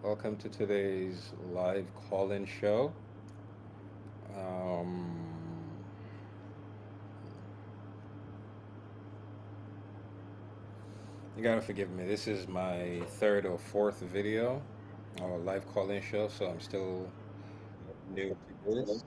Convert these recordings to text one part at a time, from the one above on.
Welcome to today's live call-in show. Um, you gotta forgive me. This is my third or fourth video or live call-in show, so I'm still new to this.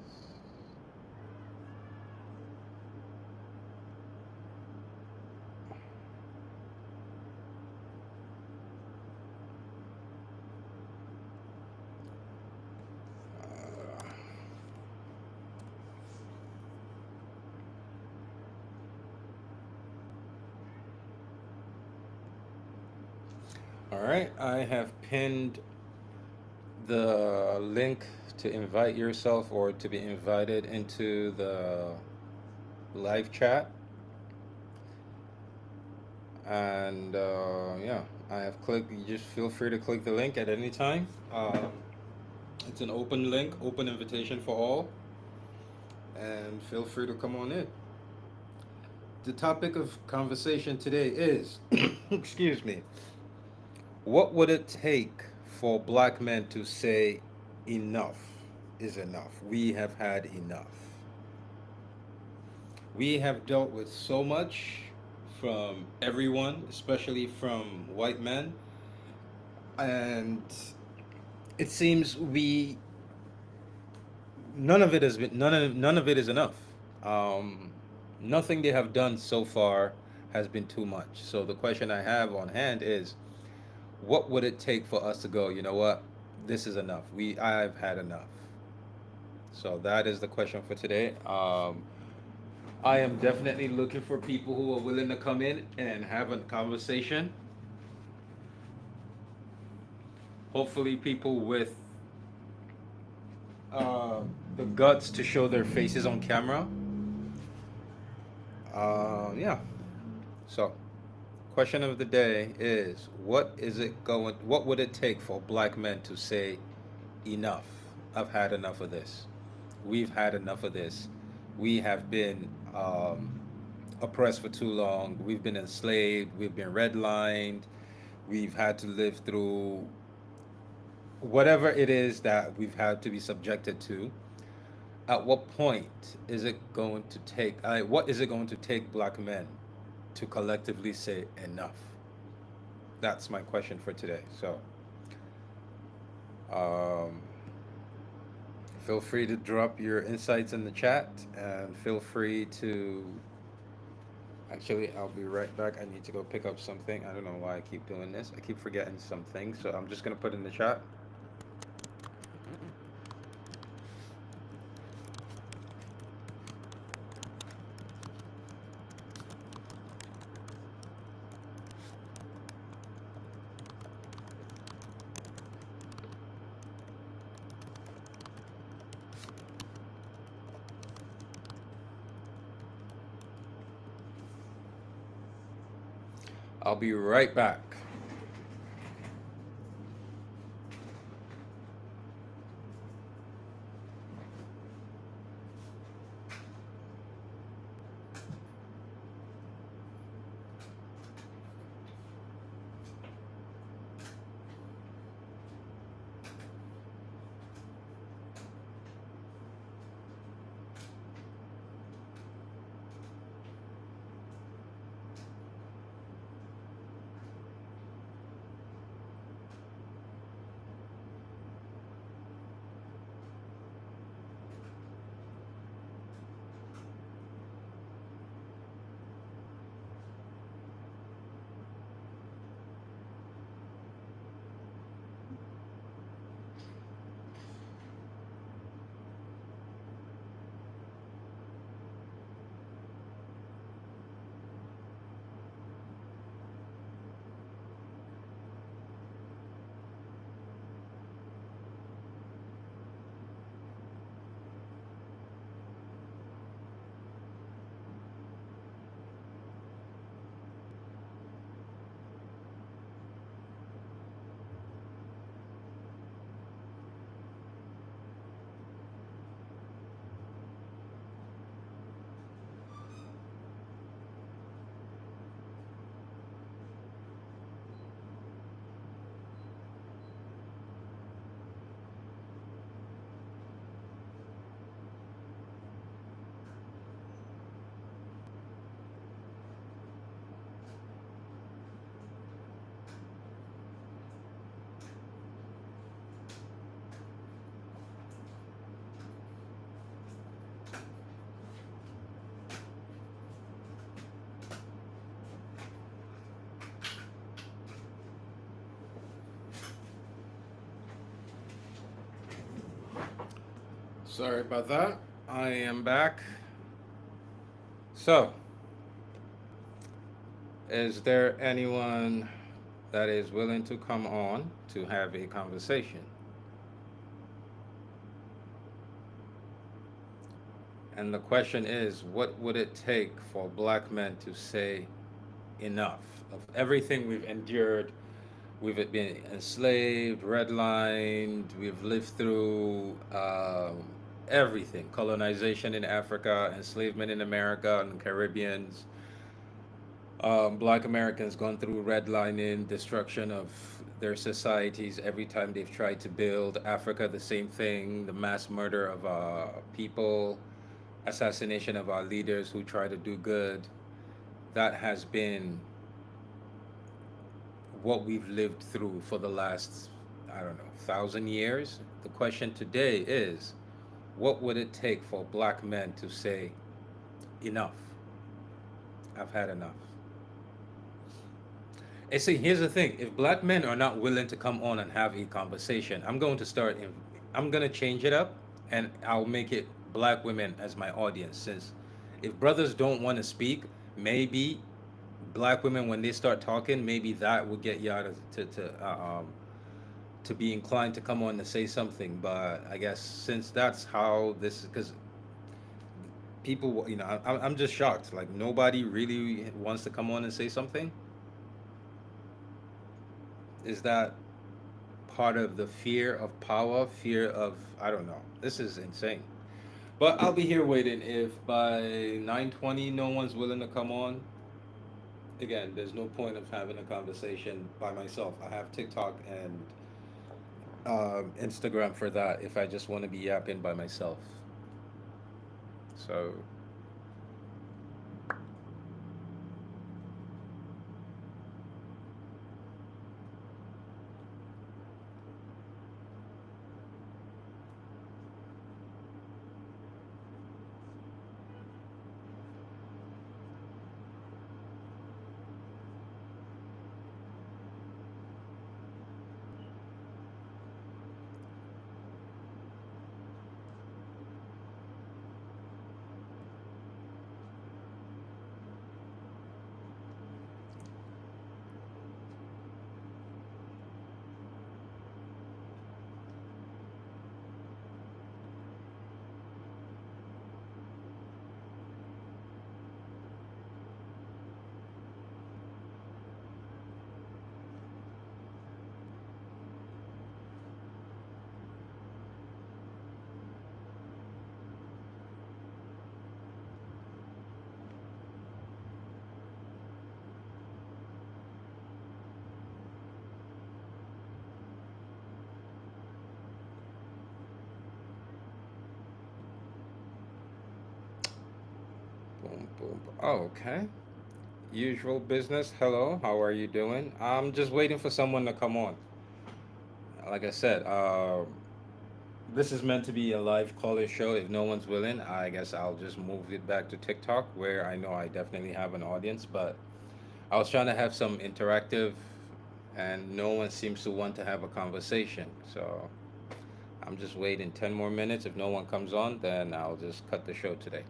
Uh, all right, I have pinned the link to invite yourself or to be invited into the live chat, and yeah, I have clicked. You just feel free to click the link at any time. It's an open link, open invitation for all, and feel free to come on in. The topic of conversation today is excuse me, what would it take for black men to say enough is enough? We have had enough. We have dealt with so much from everyone, especially from white men, and it seems we none of it is enough. Um, Nothing they have done so far has been too much. So the question I have on hand is, what would it take for us to go? You know what? This is enough. I've had enough. So that is the question for today. I am definitely looking for people who are willing to come in and have a conversation. Hopefully, people with uh, the guts to show their faces on camera. Yeah. So, question of the day is, what would it take for black men to say enough? I've had enough of this. We've had enough of this. We have been oppressed for too long. We've been enslaved. We've been redlined. We've had to live through whatever it is that we've had to be subjected to. At what point is it going to take? What is it going to take black men to collectively say enough? That's my question for today. So, um, feel free to drop your insights in the chat, and feel free to. Actually, I'll be right back. I need to go pick up something. I don't know why I keep doing this. I keep forgetting something, so I'm just gonna put in the chat. I'll be right back. Sorry about that. I am back. So, is there anyone that is willing to come on to have a conversation? And the question is, what would it take for black men to say enough of everything we've endured? We've been enslaved, redlined, we've lived through everything: colonization in Africa, enslavement in America and the Caribbeans. Black Americans gone through redlining, destruction of their societies every time they've tried to build. Africa, the same thing: the mass murder of people, assassination of our leaders who try to do good. That has been what we've lived through for the last, I don't know, 1,000 years. The question today is, what would it take for black men to say, enough? I've had enough. And see, here's the thing: if black men are not willing to come on and have a conversation, I'm going to change it up, and I'll make it black women as my audience. Since if brothers don't want to speak, maybe black women, when they start talking, maybe that will get you out of to be inclined to come on to say something. But I guess since that's how this, because people, I'm just shocked. Like nobody really wants to come on and say something. Is that part of the fear of power, fear of, I don't know. This is insane. But I'll be here waiting. If by 9:20 no one's willing to come on, again, there's no point of having a conversation by myself. I have TikTok and Instagram for that if I just want to be yapping by myself. So, boom, boom. Oh, okay. Usual business. Hello, how are you doing? I'm just waiting for someone to come on. Like I said, this is meant to be a live caller show. If no one's willing, I guess I'll just move it back to TikTok, where I know I definitely have an audience. But I was trying to have some interactive, and no one seems to want to have a conversation. So I'm just waiting 10 more minutes. If no one comes on, then I'll just cut the show today.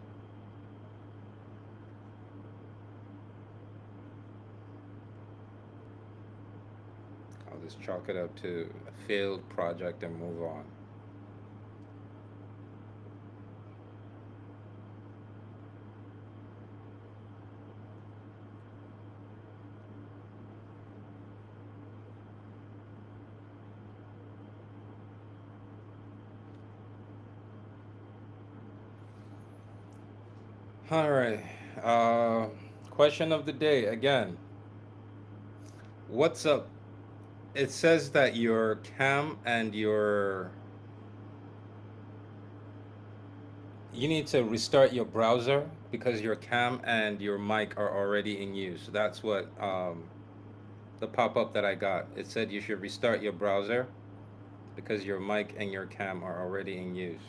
I'll just chalk it up to a failed project and move on. All right. Uh, Question of the day again. What's up? It says that your cam and your you need to restart your browser because your cam and your mic are already in use. That's what the pop-up that I got. It said you should restart your browser because your mic and your cam are already in use.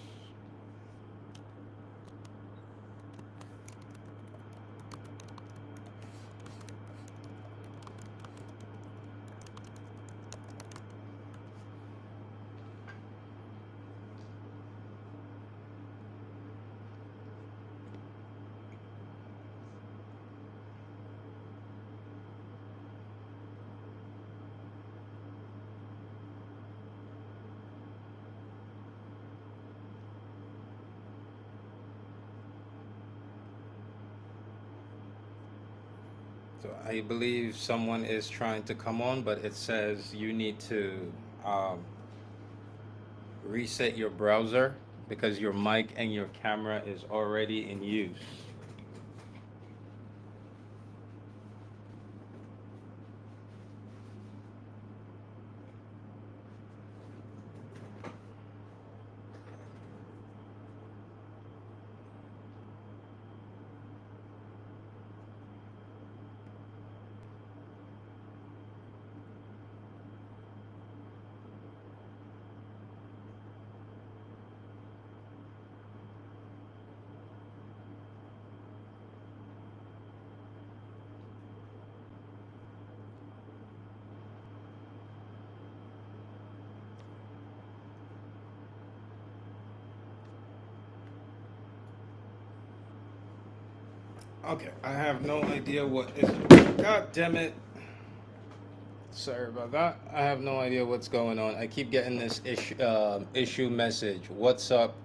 So I believe someone is trying to come on, but it says you need to um, reset your browser because your mic and your camera is already in use. Okay, I have no idea what is. God damn it. Sorry about that. I have no idea what's going on. I keep getting this issue message. What's up?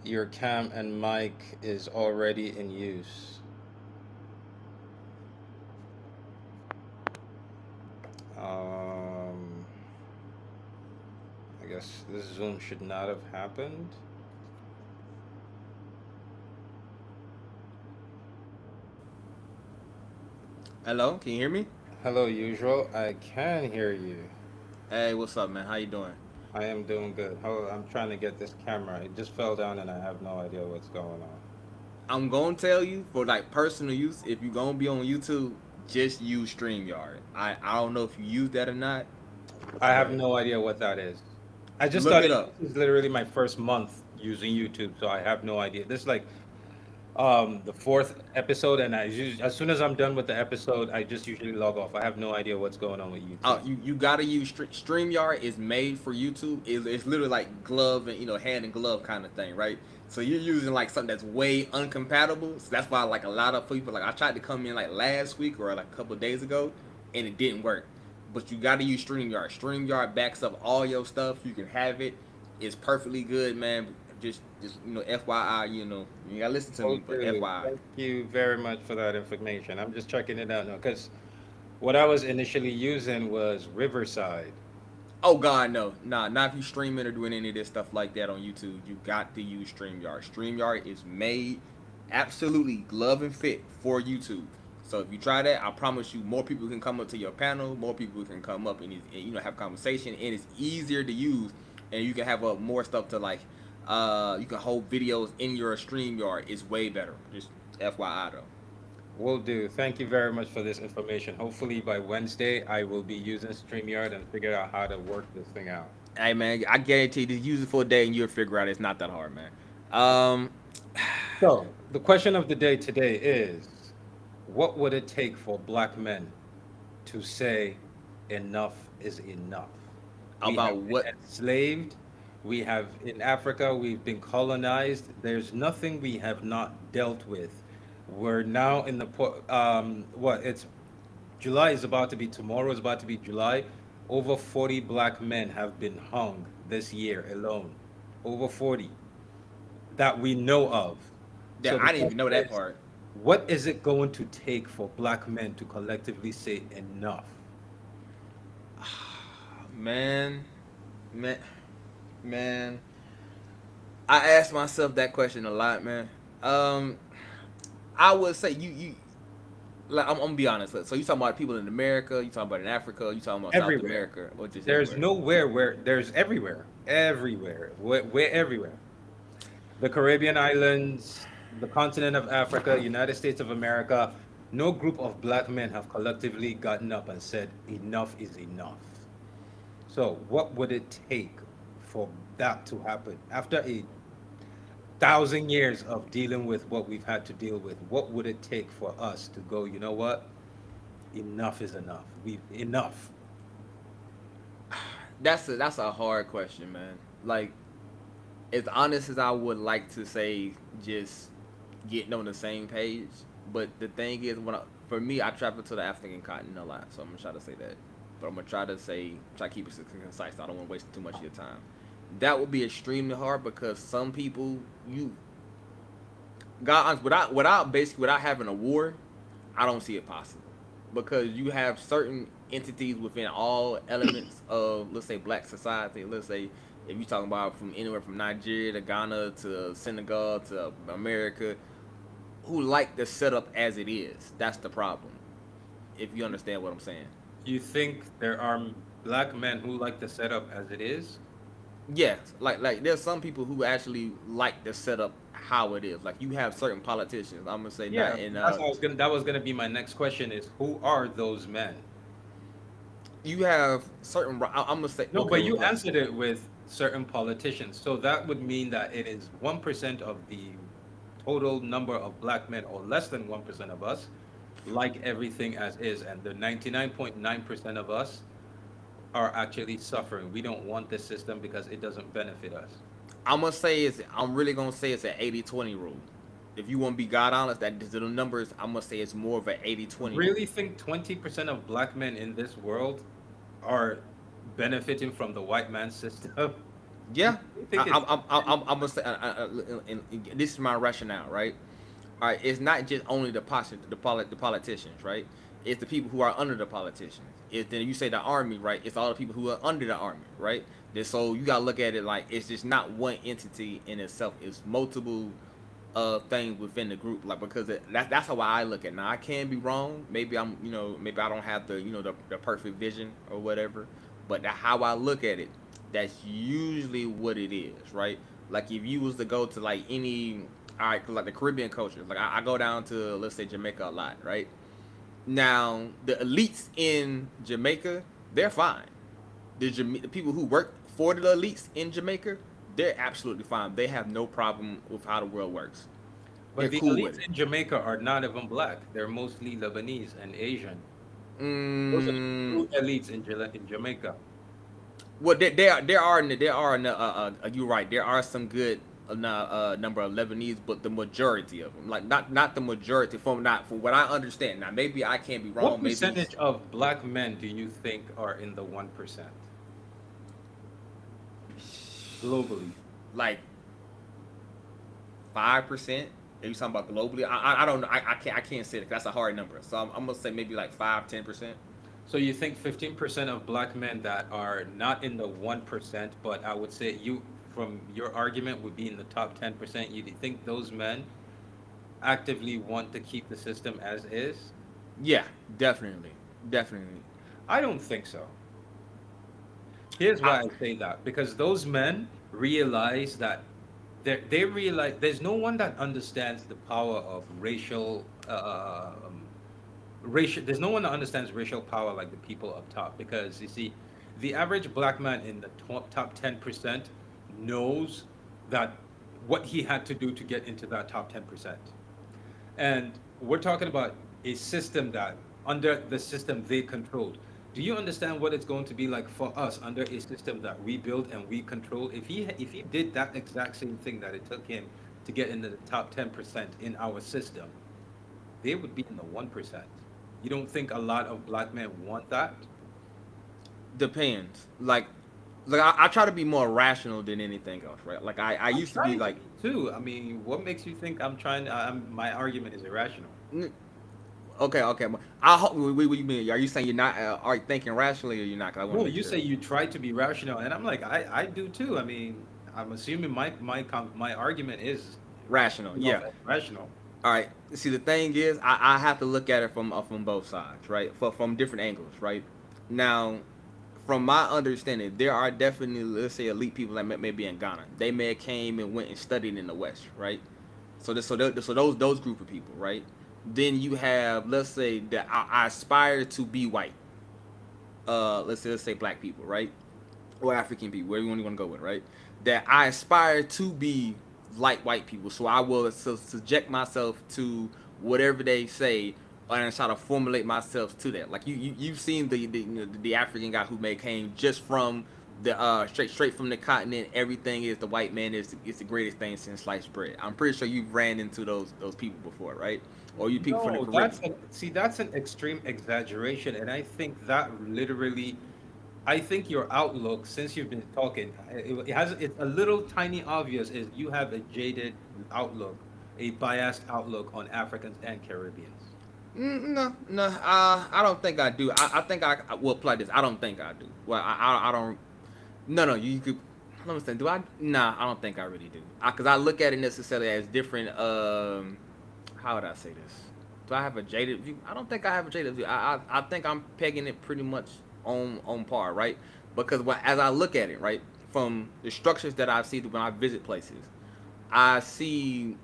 Your cam and mic is already in use. Um, I guess this Zoom should not have happened. Hello, can you hear me? Hello, usual. I can hear you. Hey, what's up, man? How you doing? I am doing good. I'm trying to get this camera. It just fell down and I have no idea what's going on. I'm gonna tell you for like personal use, if you're gonna be on YouTube, just use StreamYard. I don't know if you use that or not, I have but no idea what that is. I just look it started. up. This is literally my first month using YouTube, so I have no idea. This is like the fourth episode, and as soon as I'm done with the episode, I just usually log off. I have no idea what's going on with YouTube. You gotta use StreamYard is made for YouTube. It's literally like glove and hand and glove kind of thing, right? So you're using like something that's way uncompatible. So that's why like a lot of people like I tried to come in like last week or like a couple of days ago, and it didn't work. But you gotta use StreamYard. StreamYard backs up all your stuff. You can have it. It's perfectly good, man. Just FYI, you gotta listen to Oh, me, but dude, FYI. thank you very much for that information. I'm just checking it out now because what I was initially using was Riverside. Oh God, no, nah, not if you streaming or doing any of this stuff like that on YouTube. You got to use StreamYard. StreamYard is made absolutely glove and fit for YouTube. So if you try that, I promise you, more people can come up to your panel, more people can come up and have conversation, and it's easier to use, and you can have more stuff to like. You can hold videos in your StreamYard. It's way better. Just FYI though. Will do. Thank you very much for this information. Hopefully by Wednesday, I will be using StreamYard and figure out how to work this thing out. Hey man, I guarantee you, just use it for a day and you'll figure out it's not that hard, man. Um, So, the question of the day today is, what would it take for black men to say enough is enough? We about have been what? enslaved. We have in Africa, we've been colonized. There's nothing we have not dealt with. We're now in the what? It's July is about to be tomorrow is about to be July. Over 40 black men have been hung this year alone. Over 40 that we know of. That So the I didn't even question know that is, part. what is it going to take for black men to collectively say enough? Man, man, man. I asked myself that question a lot, man. Um, I would say you like I'm gonna be honest. So you talking about people in America? You talking about in Africa? You talking about South Everywhere. America, or just There's everywhere? nowhere where there's everywhere. Everywhere. We're everywhere. The Caribbean islands, the continent of Africa, United States of America, no group of black men have collectively gotten up and said, enough is enough. So, what would it take for that to happen? After 1,000 years of dealing with what we've had to deal with, what would it take for us to go, you know what? Enough is enough. Enough. That's a hard question, man. Like as honest as I would like to say, just getting on the same page. But the thing is, for me, I travel to the African continent a lot, so I'm gonna try to say that. But I'm gonna try to keep it concise. I don't want to waste too much of your time. That would be extremely hard because some people, God honest, without having a war, I don't see it possible. because you have certain entities within all elements of, let's say, black society. Let's say if you're talking about from anywhere from Nigeria to Ghana to Senegal to America, who like the setup as it is. That's the problem. If you understand what I'm saying. You think there are black men who like the setup as it is? Yes, like there's some people who actually like the setup how it is. Like you have certain politicians. I'm gonna say Yeah, not in that's what I was gonna. That was gonna be my next question: is who are those men? you have certain. I'm gonna say No, okay. but you Like answered it with certain politicians. So that would mean that it is 1% of the total number of black men, or less than 1% of us, like everything as is, and the 99.9% of us are actually suffering. We don't want this system because it doesn't benefit us. I'm gonna say it's. I'm really gonna say it's an 80-20 rule. If you want to be God honest, that the numbers, I'm gonna say it's more of an 80-20 rule. Really think 20% of black men in this world are benefiting from the white man's system? Yeah, You think it's I'm gonna say, and this is my rationale, right? All right, it's not just only the politicians, right? It's the people who are under the politicians. It's then you say the army, right? It's all the people who are under the army, right? Then so you gotta look at it like it's just not one entity in itself. It's multiple things within the group, like because that's how I look at it. Now I can be wrong. Maybe I'm, maybe I don't have the, the perfect vision or whatever. But how I look at it, that's usually what it is, right? Like if you was to go to like any, all right, like the Caribbean culture, like I go down to, let's say, Jamaica a lot, right? Now the elites in Jamaica, they're fine. The people who work for the elites in Jamaica, they're absolutely fine. They have no problem with how the world works. But They're the cool with elites it. in Jamaica are not even black. They're mostly Lebanese and Asian. Those are the Mm, true elites in Jamaica. well, you're right. There are some good number of Lebanese, but the majority of them, like not the majority, from what I understand. Now, maybe I can't be What wrong. Maybe percentage of black men do you think are in the 1% globally? like 5%. If you talking about globally, I don't know. I can't say it. That's a hard number. So I'm gonna say maybe like 5-10%. So you think 15% of black men that are not in the 1%, but I would say you, from your argument, would be in the top 10%. You think those men actively want to keep the system as is? Yeah, definitely, definitely. I don't think so. Here's I, why I say that, because those men realize that they realize there's no one that understands the power of racial. There's no one that understands racial power like the people up top, because you see, the average black man in the top 10% knows that what he had to do to get into that top 10%. And we're talking about a system that, under the system they controlled. Do you understand what it's going to be like for us under a system that we build and we control? If he did that exact same thing that it took him to get into the top 10% in our system, they would be in the 1%. You don't think a lot of black men want that? depends. Like I try to be more rational than anything else, right? Like I I'm used to be trying to like, be too. I mean, what makes you think I'm trying? My argument is irrational. okay, okay. I hope. What you mean? Are you saying you're not are you thinking rationally, or you're not? Cause I want to No, make you sure. say you try to be rational, and I'm like, I do too. I mean, I'm assuming my argument is Rational, enough yeah. as rational. All right. See, the thing is, I have to look at it from both sides, right? From different angles, right? Now, from my understanding, there are definitely, let's say, elite people that may be in Ghana. They may have came and went and studied in the West, right? So those group of people, right? Then you have, let's say, that I aspire to be white. Let's say black people, right? Or African people, wherever you want to go with, right? That I aspire to be like white people, so I will subject myself to whatever they say and try to formulate myself to that. Like you've seen the African guy who may came just from the straight from the continent. Everything is the white man is the greatest thing since sliced bread. I'm pretty sure you've ran into those people before, right? Or you people from the No, Caribbean. that's an extreme exaggeration, and I think that literally, I think your outlook, since you've been talking, it's a little tiny obvious is you have a jaded outlook, a biased outlook on Africans and Caribbeans. No, no. I don't think I do. I think I will play this. I don't think I do. Well, I don't. No, no. You could. Let me think. Do I? Nah, I don't think I really do. Because I look at it necessarily as different. How would I say this? Do I have a jaded view? I don't think I have a jaded view. I think I'm pegging it pretty much on par, right? Because as I look at it, right, from the structures that I see when I visit places, I see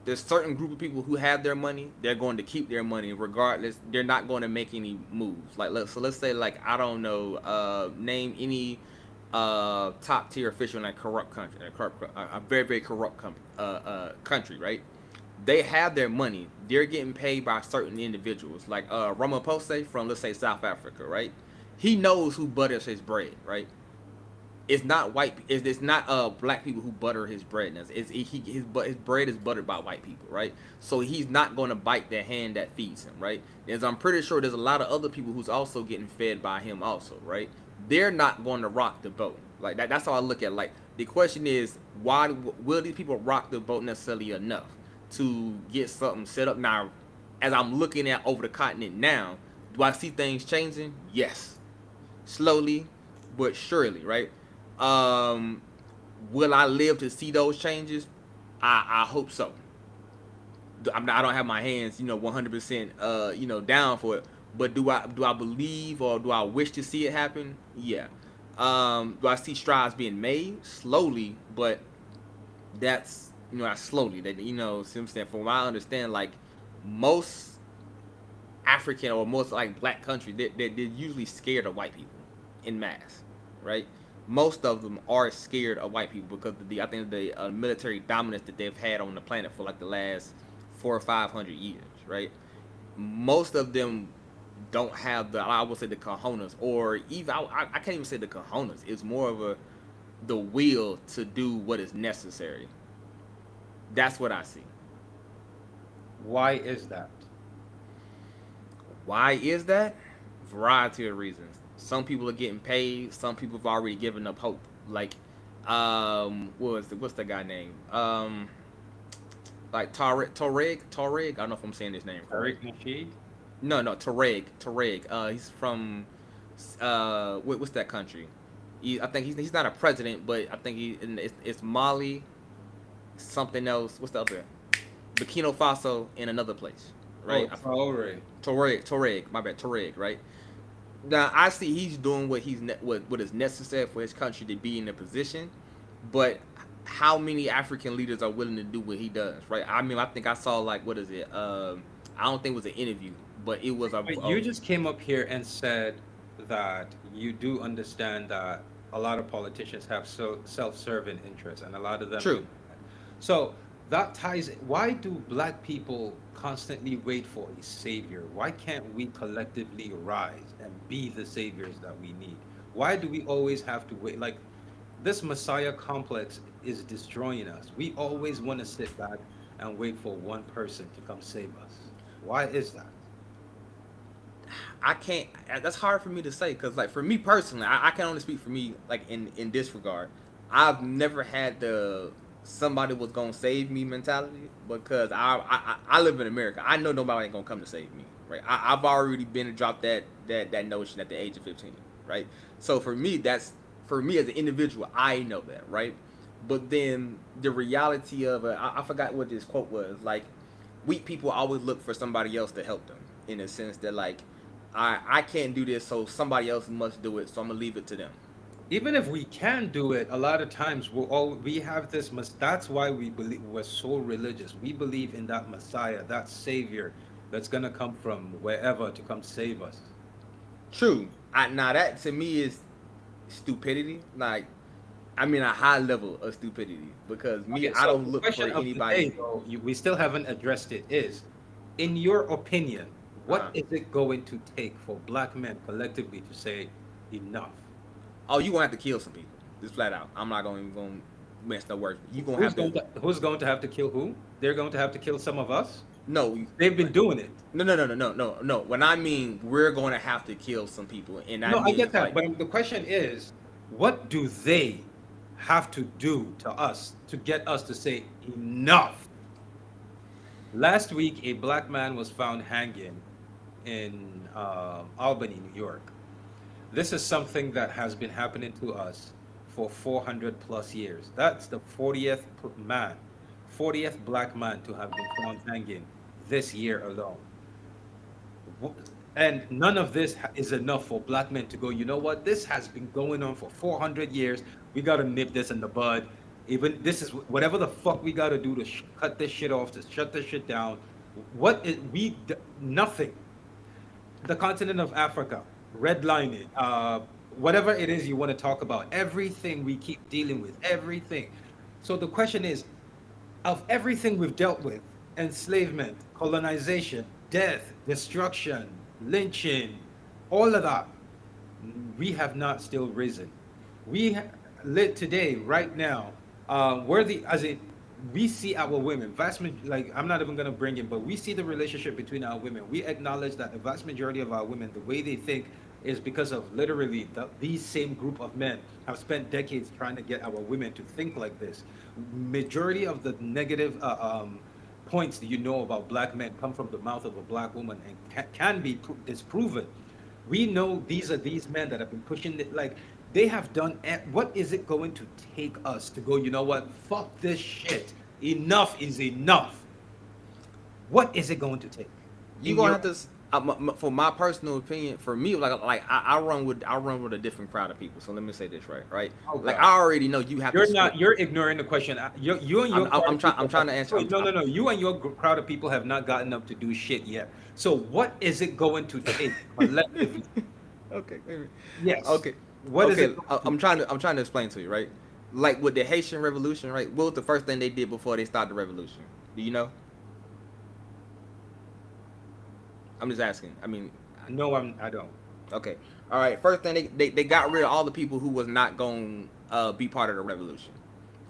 there's certain group of people who have their money. They're going to keep their money regardless. They're not going to make any moves. Like let's say like I don't know, name any top tier official in a corrupt country, a very very corrupt country, right? They have their money. They're getting paid by certain individuals, like Ramaphosa from let's say South Africa, right? He knows who butters his bread, right? It's not white. It's not black people who butter his bread. His bread is buttered by white people, right? So he's not going to bite the hand that feeds him, right? As I'm pretty sure there's a lot of other people who's also getting fed by him, also, right? They're not going to rock the boat like that. That's how I look at it. Like the question is, why will these people rock the boat necessarily enough to get something set up now? As I'm looking at over the continent now, do I see things changing? Yes, slowly but surely, right? Um, will I live to see those changes? I hope so. I don't have my hands, 100%, down for it. But do I believe or do I wish to see it happen? Yeah. Do I see strides being made slowly? But that's slowly. That see what I'm saying. From what I understand, like most African or most like black countries, they're usually scared of white people in mass, right? Most of them are scared of white people because of the I think the military dominance that they've had on the planet for like the last 400 or 500 years, right? Most of them don't have the I would say the cojones or even I can't even say the cojones. It's more of a the will to do what is necessary. That's what I see. Why is that? Why is that? Variety of reasons. Some people are getting paid. Some people have already given up hope. Like, what's the guy name? Like Tarek. I don't know if I'm saying his name correct. Tariq Nasheed? No, no, Tarek. He's from, what's that country? I think he's not a president, but I think it's Mali, something else. What's the other? Burkina Faso in another place, Oh, right? Traore. Toreg, my bad, Toreg, right? Now I see he's doing what is necessary for his country to be in a position, but how many African leaders are willing to do what he does, right? I mean, I think I saw like what is it? I don't think it was an interview, but it was But you just came up here and said that you do understand that a lot of politicians have so self-serving interests, and a lot of them do. true. So that ties. Why do black people constantly wait for a savior? Why can't we collectively rise and be the saviors that we need? Why do we always have to wait? Like this Messiah complex is destroying us. We always want to sit back and wait for one person to come save us. Why is that? I can't. That's hard for me to say because, like, for me personally, I can only speak for me. Like in this regard, I've never had the somebody was gonna save me mentality because I live in America. I know nobody ain't gonna come to save me, right? I've already been to drop that notion at the age of 15, right? So for me as an individual, I know that, right? But then the reality of it, I forgot what this quote was. Like, weak people always look for somebody else to help them in a sense that like I can't do this, so somebody else must do it, so I'm gonna leave it to them. Even if we can do it, a lot of times we have this. That's why we believe we're so religious. We believe in that Messiah, that Savior, that's gonna come from wherever to come save us. True. Now that to me is stupidity. Like, I mean, a high level of stupidity because me, Okay, I so don't the look for question of the day, anybody. though, we still haven't addressed it. Is, in your opinion, what Uh, is it going to take for black men collectively to say enough? oh, you gonna have to kill some people. Just flat out. I'm not gonna mess no words. You gonna Who's have going to. to who's going to have to kill who? They're going to have to kill some of us. No, They've been doing it. no. When I mean we're going to have to kill some people, and No, that I get means that, like but the question is, what do they have to do to us to get us to say enough? Last week, a black man was found hanging in Albany, New York. This is something that has been happening to us for 400 plus years. That's the 40th black man to have been found hanging this year alone. W- And none of this is enough for black men to go, you know what? This has been going on for 400 years. We got to nip this in the bud. Even this is whatever the fuck we got to do to cut this shit off, to shut this shit down. What is nothing. The continent of Africa, redlining, whatever it is you want to talk about, everything we keep dealing with, everything. So the question is, of everything we've dealt with, enslavement, colonization, death, destruction, lynching, all of that, we have not still risen. We live today, right now, we're the, as it, we see our women, like, I'm not even going to bring in, but we see the relationship between our women. We acknowledge that the vast majority of our women, the way they think is because of literally these same group of men have spent decades trying to get our women to think like this. Majority of the negative points that you know about black men come from the mouth of a black woman and can be disproven. We know these are these men that have been pushing it, like they have done. What is it going to take us to go, you know what, fuck this shit, enough is enough? What is it going to take You in gonna your? have to. For my personal opinion, for me, I run with a different crowd of people. So let me say this right. Oh Like god, I already know you have to you're split. not, you're ignoring the question. You and your crowd I'm of trying. people I'm have, trying to answer. wait, no, no, no, you and your crowd of people have not gotten up to do shit yet. So what is it going to take collectively? Okay. Yes, Okay. what is it Okay. going to I'm trying to explain to you, right? Like with the Haitian Revolution, right? What was the first thing they did before they started the revolution? Do you know? I'm just asking. I mean, no, I don't. okay. All right. First thing they got rid of all the people who was not going to be part of the revolution.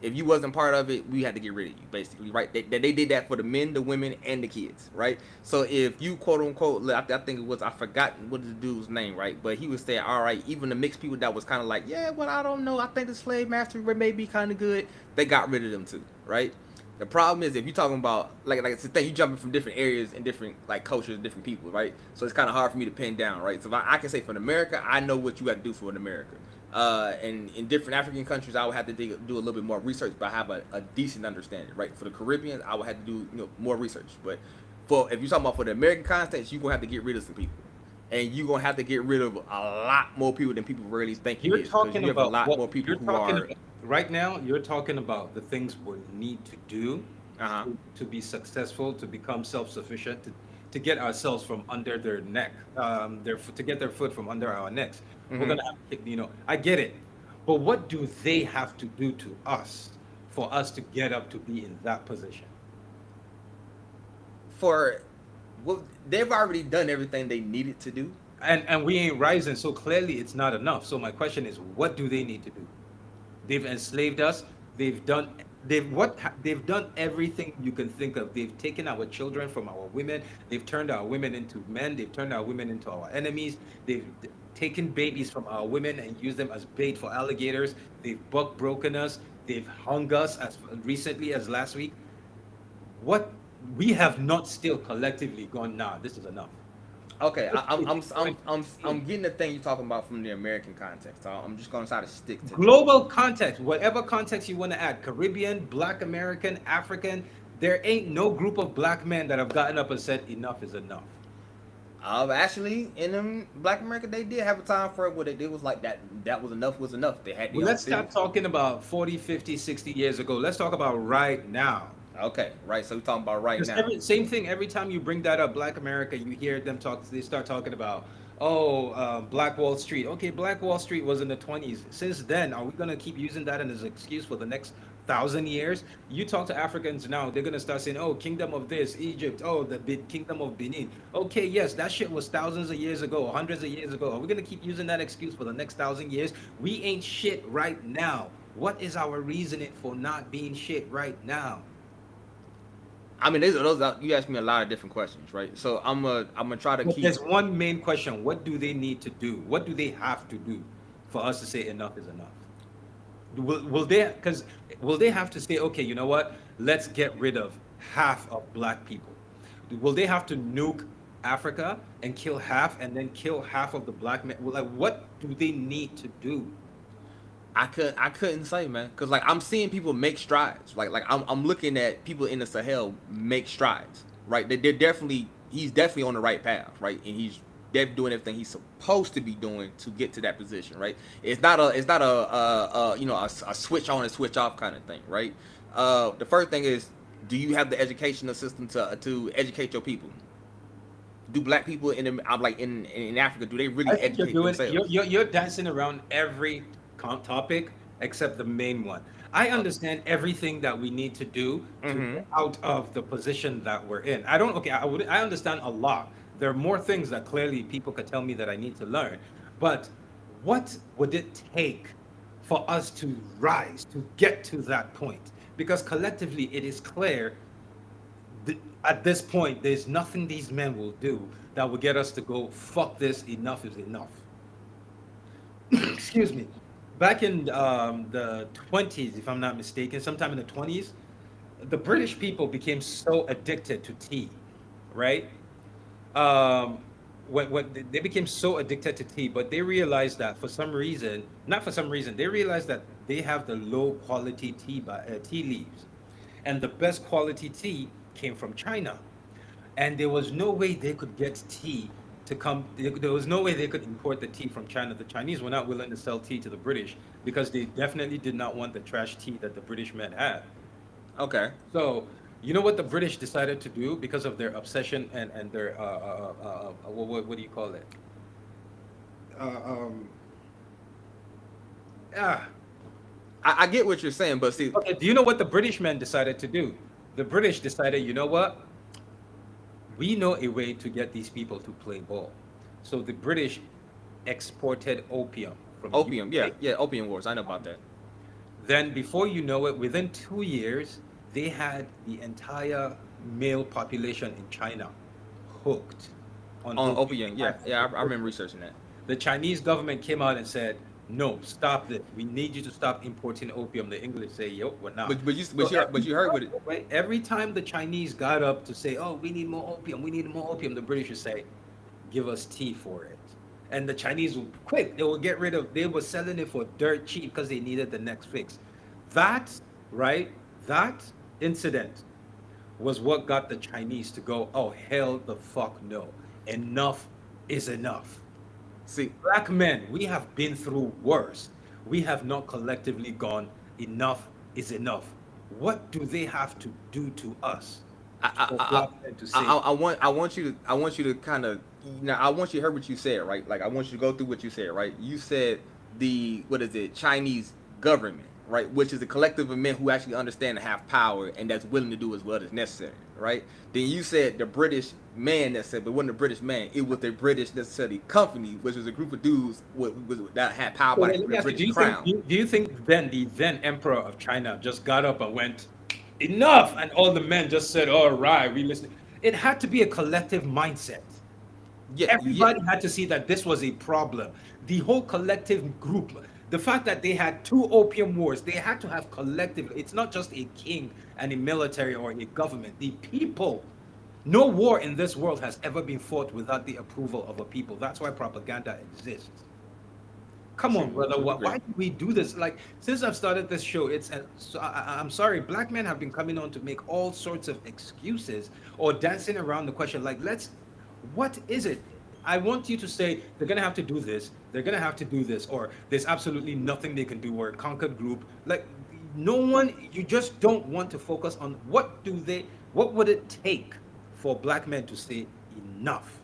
If you wasn't part of it, we had to get rid of you, basically, right? They did that for the men, the women, and the kids, right? So if you quote unquote, I think it was, I forgot what the dude's name, right? But he was saying, all right, even the mixed people that was kind of like, yeah, well, I don't know, I think the slave master may be kind of good. They got rid of them too, right? The problem is if you're talking about like it's the thing, you jumping from different areas and different like cultures, different people, right? So it's kind of hard for me to pin down, right? So if I can say for America, I know what you got to do for an America. And in different African countries, I would have to do a little bit more research, but I have a decent understanding, right? For the Caribbean, I would have to do more research. But for if you're talking about for the American context, you're gonna have to get rid of some people, and you're gonna have to get rid of a lot more people than people really think it You're is, because talking you have a about lot what more people you're who talking are about right now. You're talking about the things we need to do uh huh. to be successful, to become self-sufficient, to get ourselves from under their neck, to get their foot from under our necks. We're Hmm. gonna have to, I get it, but what do they have to do to us for us to get up to be in that position? For well, they've already done everything they needed to do. And we ain't rising, so clearly it's not enough. So my question is, what do they need to do? They've enslaved us. They've done they've done everything you can think of. They've taken our children from our women. They've turned our women into men. They've turned our women into our enemies. They've taken babies from our women and used them as bait for alligators. They've buck broken us. They've hung us as recently as last week. What we have not still collectively gone, nah, this is enough. Okay, What is it going to I'm take? getting the thing you're talking about from the American context. So I'm just gonna try to stick to that. Global context, whatever context you want to add, Caribbean, Black American, African, there ain't no group of black men that have gotten up and said enough is enough. Actually, in them Black America, they did have a time for it where they was like that. That was enough. Was enough. They had Well, their own let's stop cities. talking about 40, 50, 60 years ago. Let's talk about right now. Okay, right. So we're talking about right Because now. every same thing, every time you bring that up, Black America, you hear them talk. They start talking about, oh, Black Wall Street. Okay, Black Wall Street was in the 20s. Since then, are we gonna keep using that as an excuse for the next 1,000 years? You talk to Africans now, they're gonna start saying, oh, Kingdom of this, Egypt. Oh, the Kingdom of Benin. Okay, yes, that shit was thousands of years ago, hundreds of years ago. Are we gonna keep using that excuse for the next 1,000 years? We ain't shit right now. What is our reasoning for not being shit right now? I mean, you asked me a lot of different questions, right? So I'm gonna try to But keep. there's one main question. What do they need to do? What do they have to do for us to say enough is enough? Will they, because will they have to say, okay, you know what? Let's get rid of half of black people. Will they have to nuke Africa and kill half, and then kill half of the black men? Well, like, what do they need to do? I couldn't say, man, because like I'm seeing people make strides. Like I'm looking at people in the Sahel make strides. Right, they're definitely he's definitely on the right path. Right, and he's definitely doing everything he's supposed to be doing to get to that position. Right, it's not a you know a switch on and switch off kind of thing. Right, the first thing is, do you have the educational system to educate your people? Do black people I'm like in Africa, do they I really think you're educate doing themselves? you're dancing around every topic except the main one. I understand everything that we need to do to Mm-hmm. get out of the position that we're in. I don't. Okay, I understand a lot. There are more things that clearly people could tell me that I need to learn, but what would it take for us to rise to get to that point? Because collectively, it is clear at this point, there's nothing these men will do that will get us to go, fuck this, enough is enough. Excuse me. Back in the 20s, if I'm not mistaken, sometime in the 20s, the British people became so addicted to tea, right? Um, when they became so addicted to tea, but they realized that for some reason, not for some reason, they realized that they have the low quality tea leaves, and the best quality tea came from China, and there was no way they could get tea to come. There was no way they could import the tea from China. The Chinese were not willing to sell tea to the British because they definitely did not want the trash tea that the British men had. Okay. So, you know what the British decided to do because of their obsession and their what do you call it? Uh, um, ah, I get what you're saying, but see, okay. Do you know what the British men decided to do? The British decided, you know what? We know a way to get these people to play ball. So the British exported opium from opium, yeah, UK. yeah, opium wars. I know about that. Then, before you know it, within 2 years, they had the entire male population in China hooked on On opium. opium, yeah, yeah, I remember researching that. The Chinese government came out and said, "No, stop this. We need you to stop importing opium." The English say, "Yo, we're not." So But you heard what it. every time the Chinese got up to say, "Oh, we need more opium," the British would say, "Give us tea for it." And the Chinese would quick, they would get rid of, they were selling it for dirt cheap because they needed the next fix. That, right, that incident was what got the Chinese to go, "Oh, hell the fuck no. Enough is enough." See, Black men, we have been through worse. We have not collectively gone, enough is enough. What do they have to do to us I for I black men to say, I want you to kind of I want you to hear what you said, right? Like I want you to go through what you said, right? You said the what is it, Chinese government, right? Which is a collective of men who actually understand and have power and that's willing to do as well as necessary, right? Then you said the British man that said, but it wasn't a British man, it was the British necessarily company, which was a group of dudes that had power so by let the me ask you, British crown. do you think then the then emperor of China just got up and went, enough, and all the men just said, all right, we listen? It had to be a collective mindset. Yeah, yeah. Everybody had to see that this was a problem. The whole collective group, the fact that they had two opium wars, they had to have collective. It's not just a king and a military or a government. The people. No war in this world has ever been fought without the approval of a people. That's why propaganda exists. Come on, True, brother. agree. Why do we do this? Like, since I've started this show, I'm sorry. Black men have been coming on to make all sorts of excuses or dancing around the question. Like, what is it? I want you to say they're gonna have to do this. They're gonna have to do this, or there's absolutely nothing they can do. We're a conquered group. Like, no one. You just don't want to focus on what do they. What would it take for black men to say enough?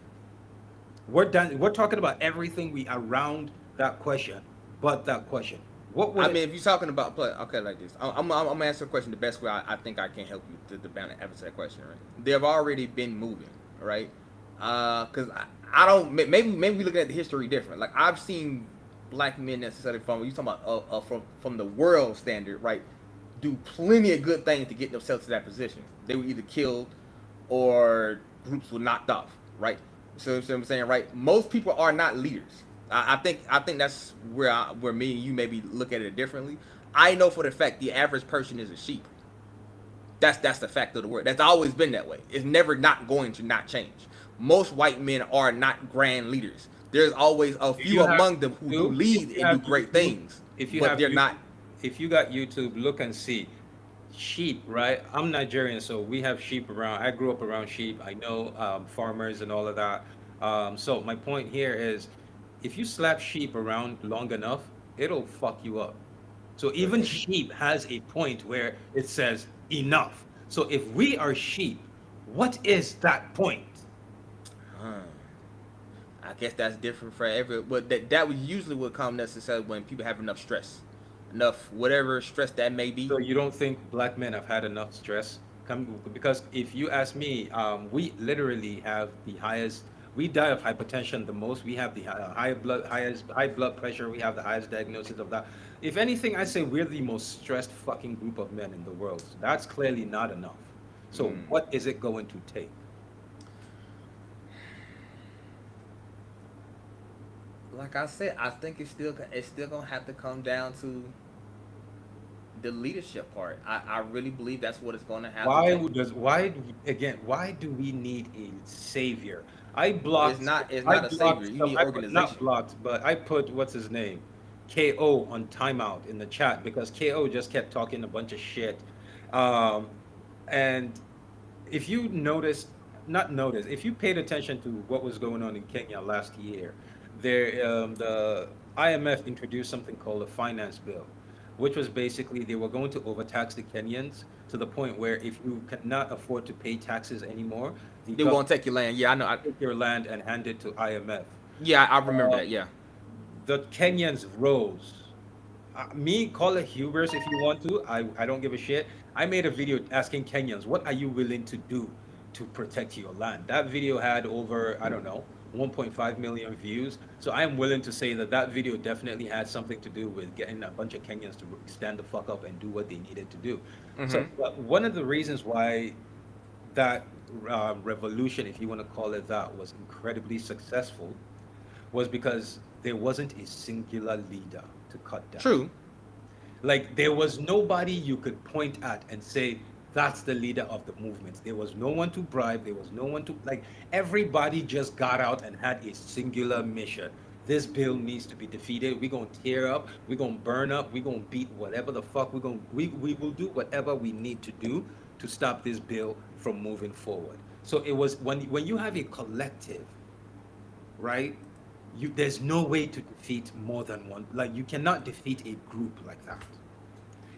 We're done. We're talking about everything we around that question, but that question. What would I it? mean, if you're talking about play, okay, like this, I'm gonna answer the question the best way I think I can help you to the answer that question. Right? They've already been moving, right? Because I don't maybe we looking at the history different. Like I've seen black men necessarily from you talking about from the world standard, right? Do plenty of good things to get themselves to that position. They were either killed or groups were knocked off, right? So, what I'm saying, right? Most people are not leaders. I think that's where me and you maybe look at it differently. I know for the fact the average person is a sheep. That's the fact of the word. That's always been that way. It's never not going to not change. Most white men are not grand leaders. There's always a Do few you have among them who do YouTube? If lead you and do have great YouTube, things, if you but have they're YouTube, not. if you got YouTube, look and see sheep, right? I'm Nigerian, so we have sheep around. I grew up around sheep. I know farmers and all of that. So my point here is, if you slap sheep around long enough, it'll fuck you up. So But even sheep has a point where it says enough. So if we are sheep, what is that point? huh, I guess that's different for every. But that would usually would come necessarily when people have enough stress, enough whatever stress that may be. So you don't think black men have had enough stress? Because if you ask me, we literally have the highest. We die of hypertension the most. We have the high blood pressure. We have the highest diagnosis of that. If anything, I say we're the most stressed fucking group of men in the world. So that's clearly not enough. So Mm. what is it going to take? Like I said, I think it's still gonna have to come down to the leadership part. I really believe that's what it's gonna have to take. Why do we need a savior? It's not it's I not a savior. blocked You some, need I put not organization. blocked, but I put what's his name, KO on timeout in the chat because KO just kept talking a bunch of shit. Um, and if you noticed, not noticed, if you paid attention to what was going on in Kenya last year, the IMF introduced something called a finance bill, which was basically they were going to overtax the Kenyans to the point where if you cannot afford to pay taxes anymore, the They government won't take your land. Yeah, I know. will take your land and hand it to IMF. Yeah, I remember Uh, that. Yeah. the Kenyans rose. Me, call it hubris if you want to. I don't give a shit. I made a video asking Kenyans, what are you willing to do to protect your land? That video had over, I don't know, 1.5 million views. So I am willing to say that that video definitely had something to do with getting a bunch of Kenyans to stand the fuck up and do what they needed to do. So Hmm. but one of the reasons why that revolution, if you want to call it that, was incredibly successful was because there wasn't a singular leader to cut down. True. Like there was nobody you could point at and say that's the leader of the movement. There was no one to bribe. There was no one to like. Everybody just got out and had a singular mission. This bill needs to be defeated. We're gonna tear up. We're gonna burn up. We're gonna beat whatever the fuck. We will do whatever we need to do to stop this bill from moving forward. So it was when you have a collective, right? There's no way to defeat more than one. Like you cannot defeat a group like that.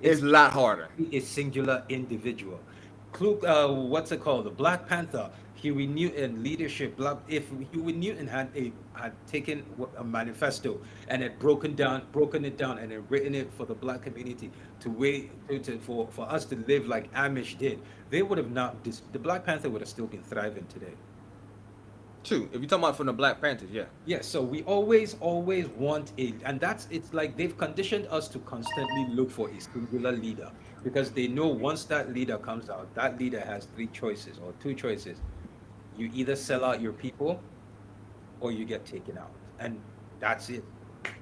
It's It's a lot harder. a singular individual. What's it called? The Black Panther. Huey Newton leadership. If Huey Newton had taken a manifesto and had broken it down, and had written it for the black community to wait for us to live like Amish did, they would have not. The Black Panther would have still been thriving today. True. If you're talking about from the Black Panthers, yeah. Yes, so we always want a, and it's like they've conditioned us to constantly look for a singular leader because they know once that leader comes out, that leader has three choices or two choices. You either sell out your people or you get taken out. And that's it.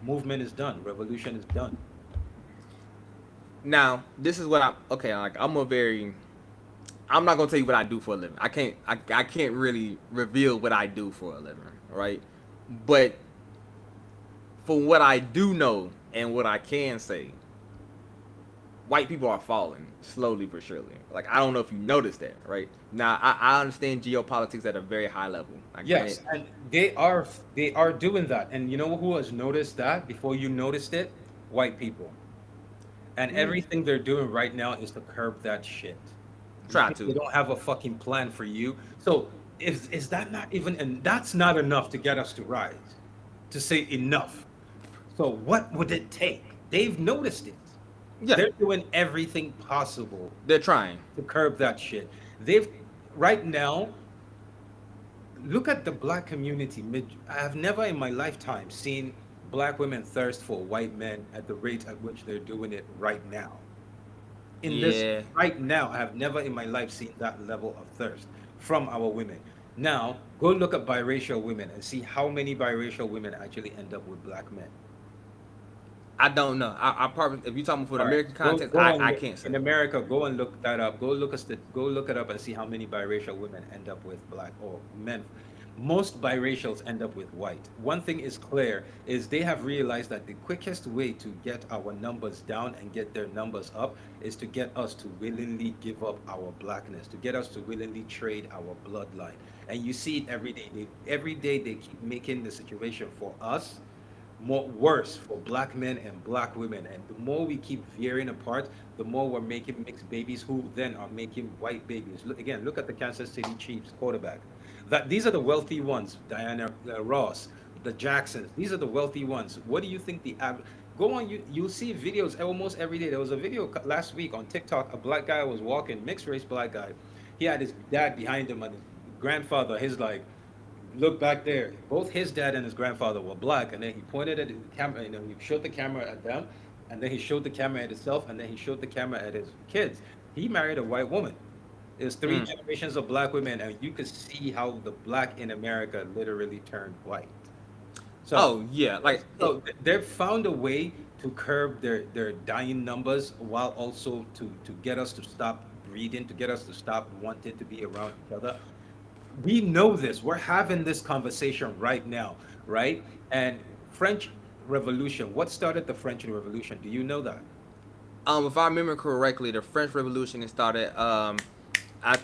Movement is done, revolution is done. Now, this is what I'm okay. Like I'm a very. I'm not gonna tell you what I do for a living. I can't really reveal what I do for a living, right? But for what I do know and what I can say, white people are falling slowly but surely. Like I don't know if you noticed that, right? Now I understand geopolitics at a very high level. Like granted, Yes, and they are doing that. And you know who has noticed that before you noticed it? White people. And mm, everything they're doing right now is to curb that shit. try They to. don't have a fucking plan for you. So is that not even, and that's not enough to get us to rise, to say enough. So what would it take? They've noticed it. Yeah, They're doing everything possible they're trying. to curb that shit. They've right now, look at the black community. I have never in my lifetime seen black women thirst for white men at the rate at which they're doing it right now. In this Yeah, right now, I have never in my life seen that level of thirst from our women. Now, go look at biracial women and see how many biracial women actually end up with black men. I don't know. I probably if you're talking for the All right, American go context, go and I look can't say. in America. Go and look that up. Go look it up and see how many biracial women end up with black or men. Most biracials end up with white. One thing is clear is they have realized that the quickest way to get our numbers down and get their numbers up is to get us to willingly give up our blackness, to get us to willingly trade our bloodline. And you see it every day. Every day they keep making the situation for us more worse for black men and black women. And the more we keep veering apart, the more we're making mixed babies who then are making white babies. Look again, look at the Kansas City Chiefs quarterback. That these are the wealthy ones, Diana Ross, the Jacksons. These are the wealthy ones. What do you think go on you'll see videos almost every day. There was a video last week on TikTok. A black guy was walking, mixed race black guy. He had his dad behind him and his grandfather. His like look back there. Both his dad and his grandfather were black, and then he pointed at the camera. He showed the camera at them, and then he showed the camera at himself, and then he showed the camera at his kids. He married a white woman. There's three Mm. generations of black women, and you could see how the black in America literally turned white. So, Oh yeah, like they've found a way to curb their dying numbers while also to get us to stop breeding, to get us to stop wanting to be around each other. We know this. We're having this conversation right now, right? And French Revolution. What started the French Revolution? Do you know that? if I remember correctly, the French Revolution started.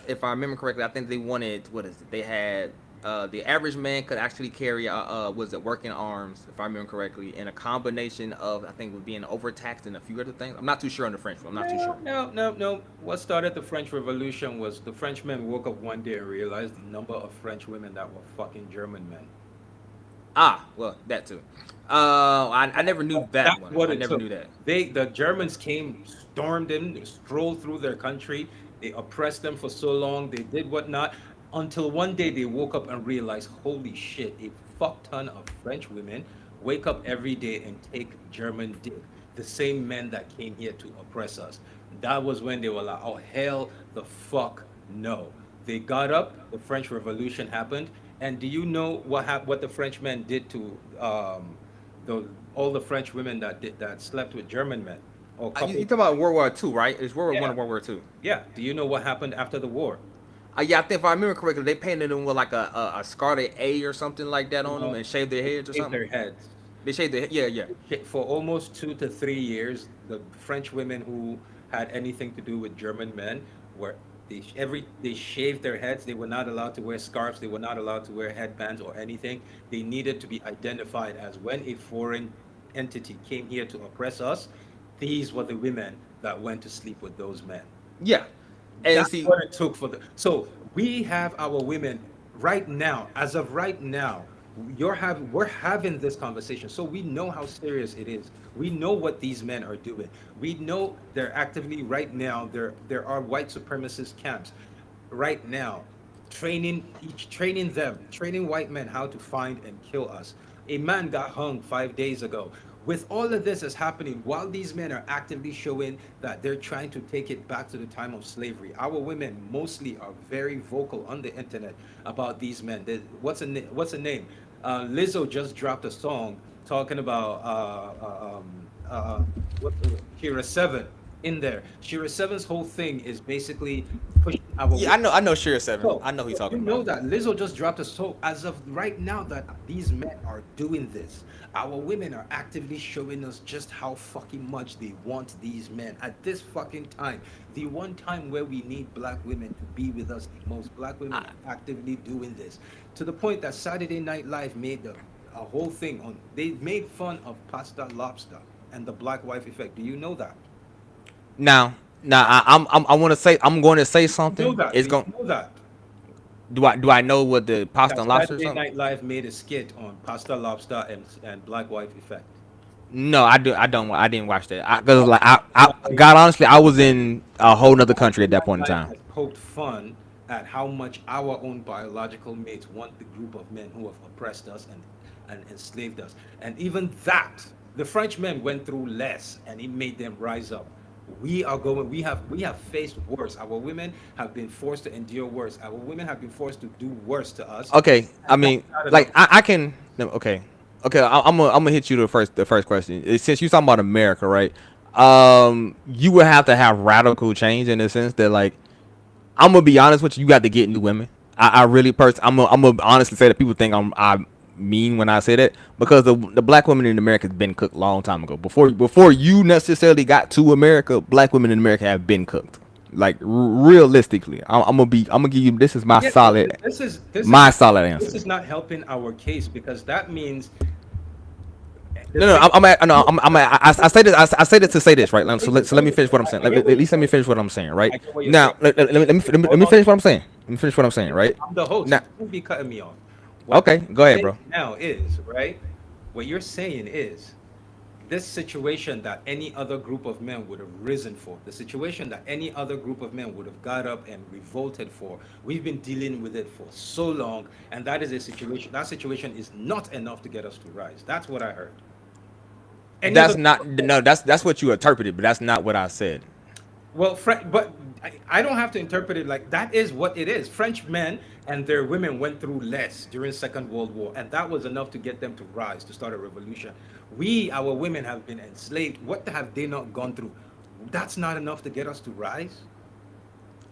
If I remember correctly, I think they wanted what is it? They had the average man could actually carry was it working arms, if I remember correctly, and a combination of I think with being overtaxed and a few other things. I'm not too sure on the French one. I'm not too No, sure. no, no, no. What started the French Revolution was the Frenchmen woke up one day and realized the number of French women that were fucking German men. Ah, well, that too. I never knew that That's one. what I it never took. knew that. The Germans came, stormed in, they strolled through their country. They oppressed them for so long. They did whatnot until one day they woke up and realized, holy shit, a fuck ton of French women wake up every day and take German dick. The same men that came here to oppress us. That was when they were like, oh hell the fuck no. They got up. The French Revolution happened. And do you know what the Frenchmen did to the all the French women that slept with German men or You coupled. talk about World War II, right? It's World War I Yeah, and World War II. yeah. Do you know what happened after the war? Yeah, I think if I remember correctly, they painted them with like a scarlet A or something like that on them No, and shaved their they heads or shaved something. their heads. They shaved their yeah, yeah. For almost 2 to 3 years. The French women who had anything to do with German men were they shaved their heads. They were not allowed to wear scarves. They were not allowed to wear headbands or anything. They needed to be identified as when a foreign entity came here to oppress us. These were the women that went to sleep with those men. Yeah. And That's see, what it took for the. So we have our women right now, as of right now. We're having this conversation, so we know how serious it is. We know what these men are doing. We know they're actively right now. There are white supremacist camps right now, training them, training white men how to find and kill us. A man got hung 5 days ago. With all of this is happening while these men are actively showing that they're trying to take it back to the time of slavery. Our women mostly are very vocal on the internet about these men. What's a name? Lizzo just dropped a song talking about what Shira Seven in there. Shira Seven's whole thing is basically pushing our yeah, women. I know Shira Seven. So, I know who you're so you talking know about. that Lizzo just dropped a song as of right now that these men are doing this. Our women are actively showing us just how fucking much they want these men at this fucking time. The one time where we need black women to be with us the most. Black women I, are actively doing this to the point that Saturday Night Live made a whole thing on. They made fun of pasta lobster and the black wife effect. Do you know that? now, I want to say I'm going to say Know something. that? It's Do you going. know that? Do I know what the pasta That and lobster or Saturday something? Night Live made a skit on pasta lobster and black wife effect. No, I do. I don't. I didn't watch that. Cause like God honestly, I was in a whole nother country at Saturday that Night point in Live time. has poked fun at how much our own biological mates want the group of men who have oppressed us and enslaved us. And even that, the Frenchmen went through less and it made them rise up. We have faced worse. Our women have been forced to endure worse. Our women have been forced to do worse to us. Okay, I And that's mean, not enough. like I can. No, okay, Okay, I'm gonna hit you the first question. Since you talking about America, right? You would have to have radical change in the sense that like I'm gonna be honest with you. You got to get new women. I really I'm gonna honestly say that people think I mean when I say that because the black women in America has been cooked a long time ago. Before you necessarily got to America, black women in America have been cooked. Like realistically, I'm gonna give you this is Yeah, but my solid this answer. is not helping our case because that means the No, no, thing. I say this. I say this to say this, right? So let me finish what I'm saying. I get At what you're least let me saying. finish what I'm saying, right? I get what you're saying. Now, let Hold me on. finish what I'm saying. Let me finish what I'm saying, right? I'm the host. Now, You can't be cutting me off. What okay, go you're ahead, saying bro. now is, right? What you're saying is this situation that any other group of men would have risen for, the situation that any other group of men would have got up and revolted for, we've been dealing with it for so long, and that is a situation. That situation is not enough to get us to rise. That's what I heard. Any other That's group not of men. no. That's what you interpreted, but that's not what I said. Well, but I don't have to interpret it like that is what it is. French men and their women went through less during Second World War, and that was enough to get them to rise, to start a revolution. Our women have been enslaved. What have they not gone through? That's not enough to get us to rise.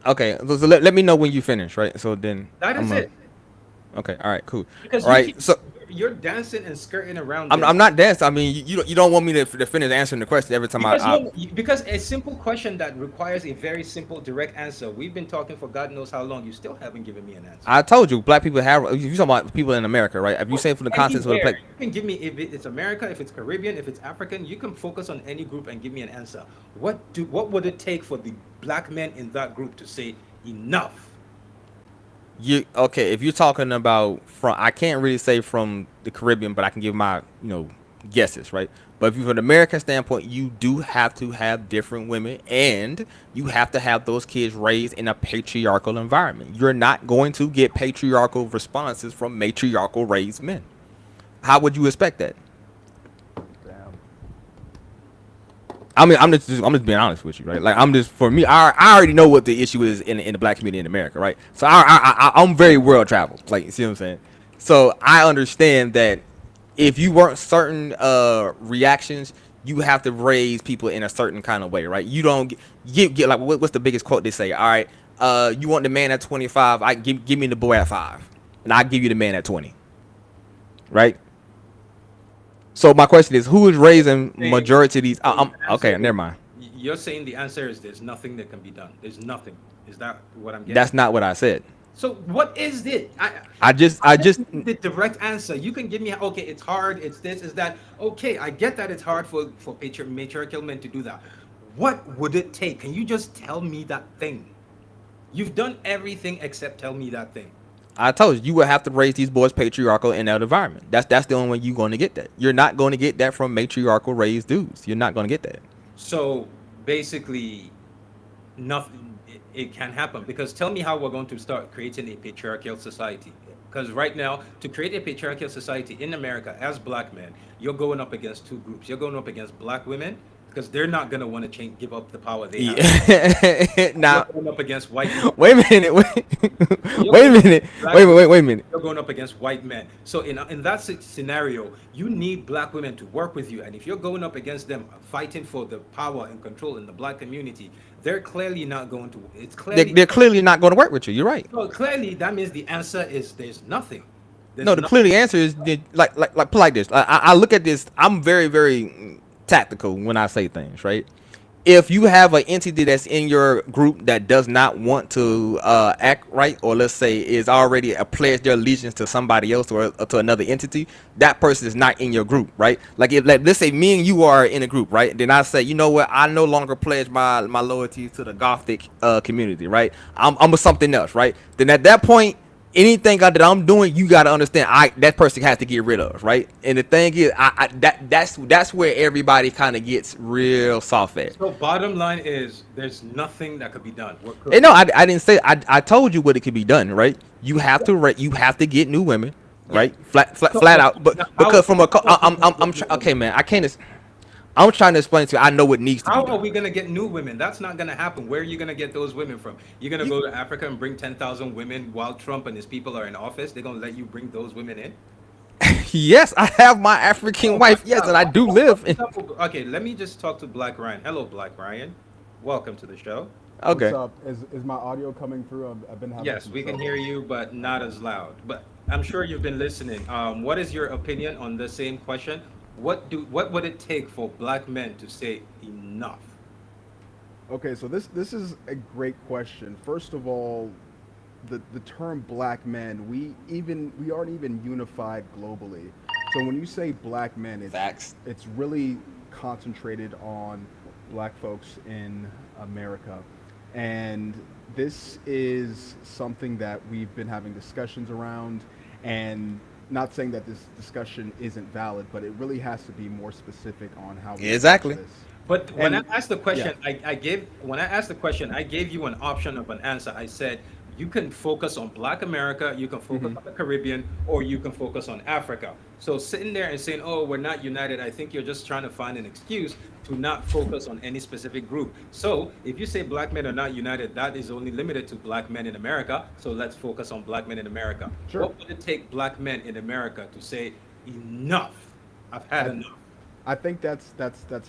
Okay, so let me know when you finish, right? So then That I'm is a it. okay. All right, cool. Because All right, so you're dancing and skirting around I'm this. not dancing. I mean, you don't want me to finish answering the question every time Because I no, because a simple question that requires a very simple, direct answer. We've been talking for God knows how long. You still haven't given me an answer. I told you black people have. You talking about people in America, right? If you say from the contents of the Anywhere. play, You can give me if it's America, if it's Caribbean, if it's African, you can focus on any group and give me an answer. What would it take for the black men in that group to say enough? you okay? If you're talking about from, I can't really say from the Caribbean, but I can give my guesses, right? But if you from an American standpoint, you do have to have different women, and you have to have those kids raised in a patriarchal environment. You're not going to get patriarchal responses from matriarchal raised men. How would you expect that? Damn. I mean, I'm just being honest with you, right? Like, I'm just for me, I already know what the issue is in the black community in America, right? So I'm very world traveled, like you see what I'm saying. So I understand that if you weren't certain reactions, you have to raise people in a certain kind of way, right? You don't get like what's the biggest quote they say? All right, you want the man at 25? I give me the boy at 5, and I give you the man at 20, right? So my question is, who is raising Saying, majority of these? so your I'm answer okay. is Never mind. you're saying the answer is there's nothing that can be done. There's nothing. Is that what I'm getting? That's not what I said. So what is it? I I just just need the direct answer. You can give me okay, it's hard, it's this, it's that. Okay, I get that it's hard for matriarchal men to do that. What would it take? Can you just tell me that thing? You've done everything except tell me that thing. I told you would have to raise these boys patriarchal in that environment. That's the only way you're going to get that. You're not going to get that from matriarchal raised dudes. You're not going to get that. So basically, nothing. It can happen because tell me how we're going to start creating a patriarchal society. Because right now, to create a patriarchal society in America as black men, you're going up against two groups. You're going up against black women because they're not going to want to change, give up the power they have. Yeah. And you're Now, going up against white men. wait a minute. Wait, You're wait going a up minute. against black women. Wait a minute. You're going up against white men. So in that scenario, you need black women to work with you. And if you're going up against them, fighting for the power and control in the black community, they're clearly not going to. It's clearly They're clearly not going to work with you. You're right. so clearly that means the answer is there's nothing. There's No, the nothing. clearly answer is like put like this. I look at this. I'm very tactical when I say things, right? If you have an entity that's in your group that does not want to act right, or let's say is already a pledge their allegiance to somebody else or to another entity, that person is not in your group, right? Like if like, let's say me and you are in a group, right? Then I say, you know what, I no longer pledge my loyalty to the Gothic community, right? I'm a something else, right? Then at that point, anything that I'm doing, you got to understand. That person has to get rid of, right? And the thing is, that's where everybody kind of gets real soft at. So bottom line is there's nothing that could be done. We're And cooked. no, I didn't say. I told you what it could be done, right? You have to get new women, Yeah. right? Flat flat So, flat out. But now because from a, how are we gonna I'm get new okay, women? man. I can't. I'm trying to explain to you. I know what needs to be How are done. we gonna get new women? That's not gonna happen. Where are you gonna get those women from? You're gonna You go to Africa and bring 10,000 women while Trump and his people are in office. They're gonna let you bring those women in? Yes, I have my African Oh my wife. Yes, God! and I do live in. Okay, let me just talk to Black Ryan. Hello, Black Ryan. Welcome to the show. What's Okay. up? Is my audio coming through? I've been having Yes, some we can hear trouble. you, but not Okay. as loud. But I'm sure you've been listening. What is your opinion on the same question? What would it take for black men to say enough? Okay, so this is a great question. First of all, the term black men, we aren't even unified globally. So when you say black men, Facts. it's really concentrated on black folks in America. And this is something that we've been having discussions around, and not saying that this discussion isn't valid, but it really has to be more specific on how we approach Exactly. this. But when I And asked the yeah. question, I gave when I asked the question, I gave you an option of an answer. I said you can focus on Black America, you can focus Mhm. on the Caribbean, or you can focus on Africa. So sitting there and saying, "Oh, we're not united," I think you're just trying to find an excuse to not focus on any specific group. So if you say black men are not united, that is only limited to black men in America. So let's focus on black men in America. Sure. What would it take black men in America to say enough? I've had I enough. I think that's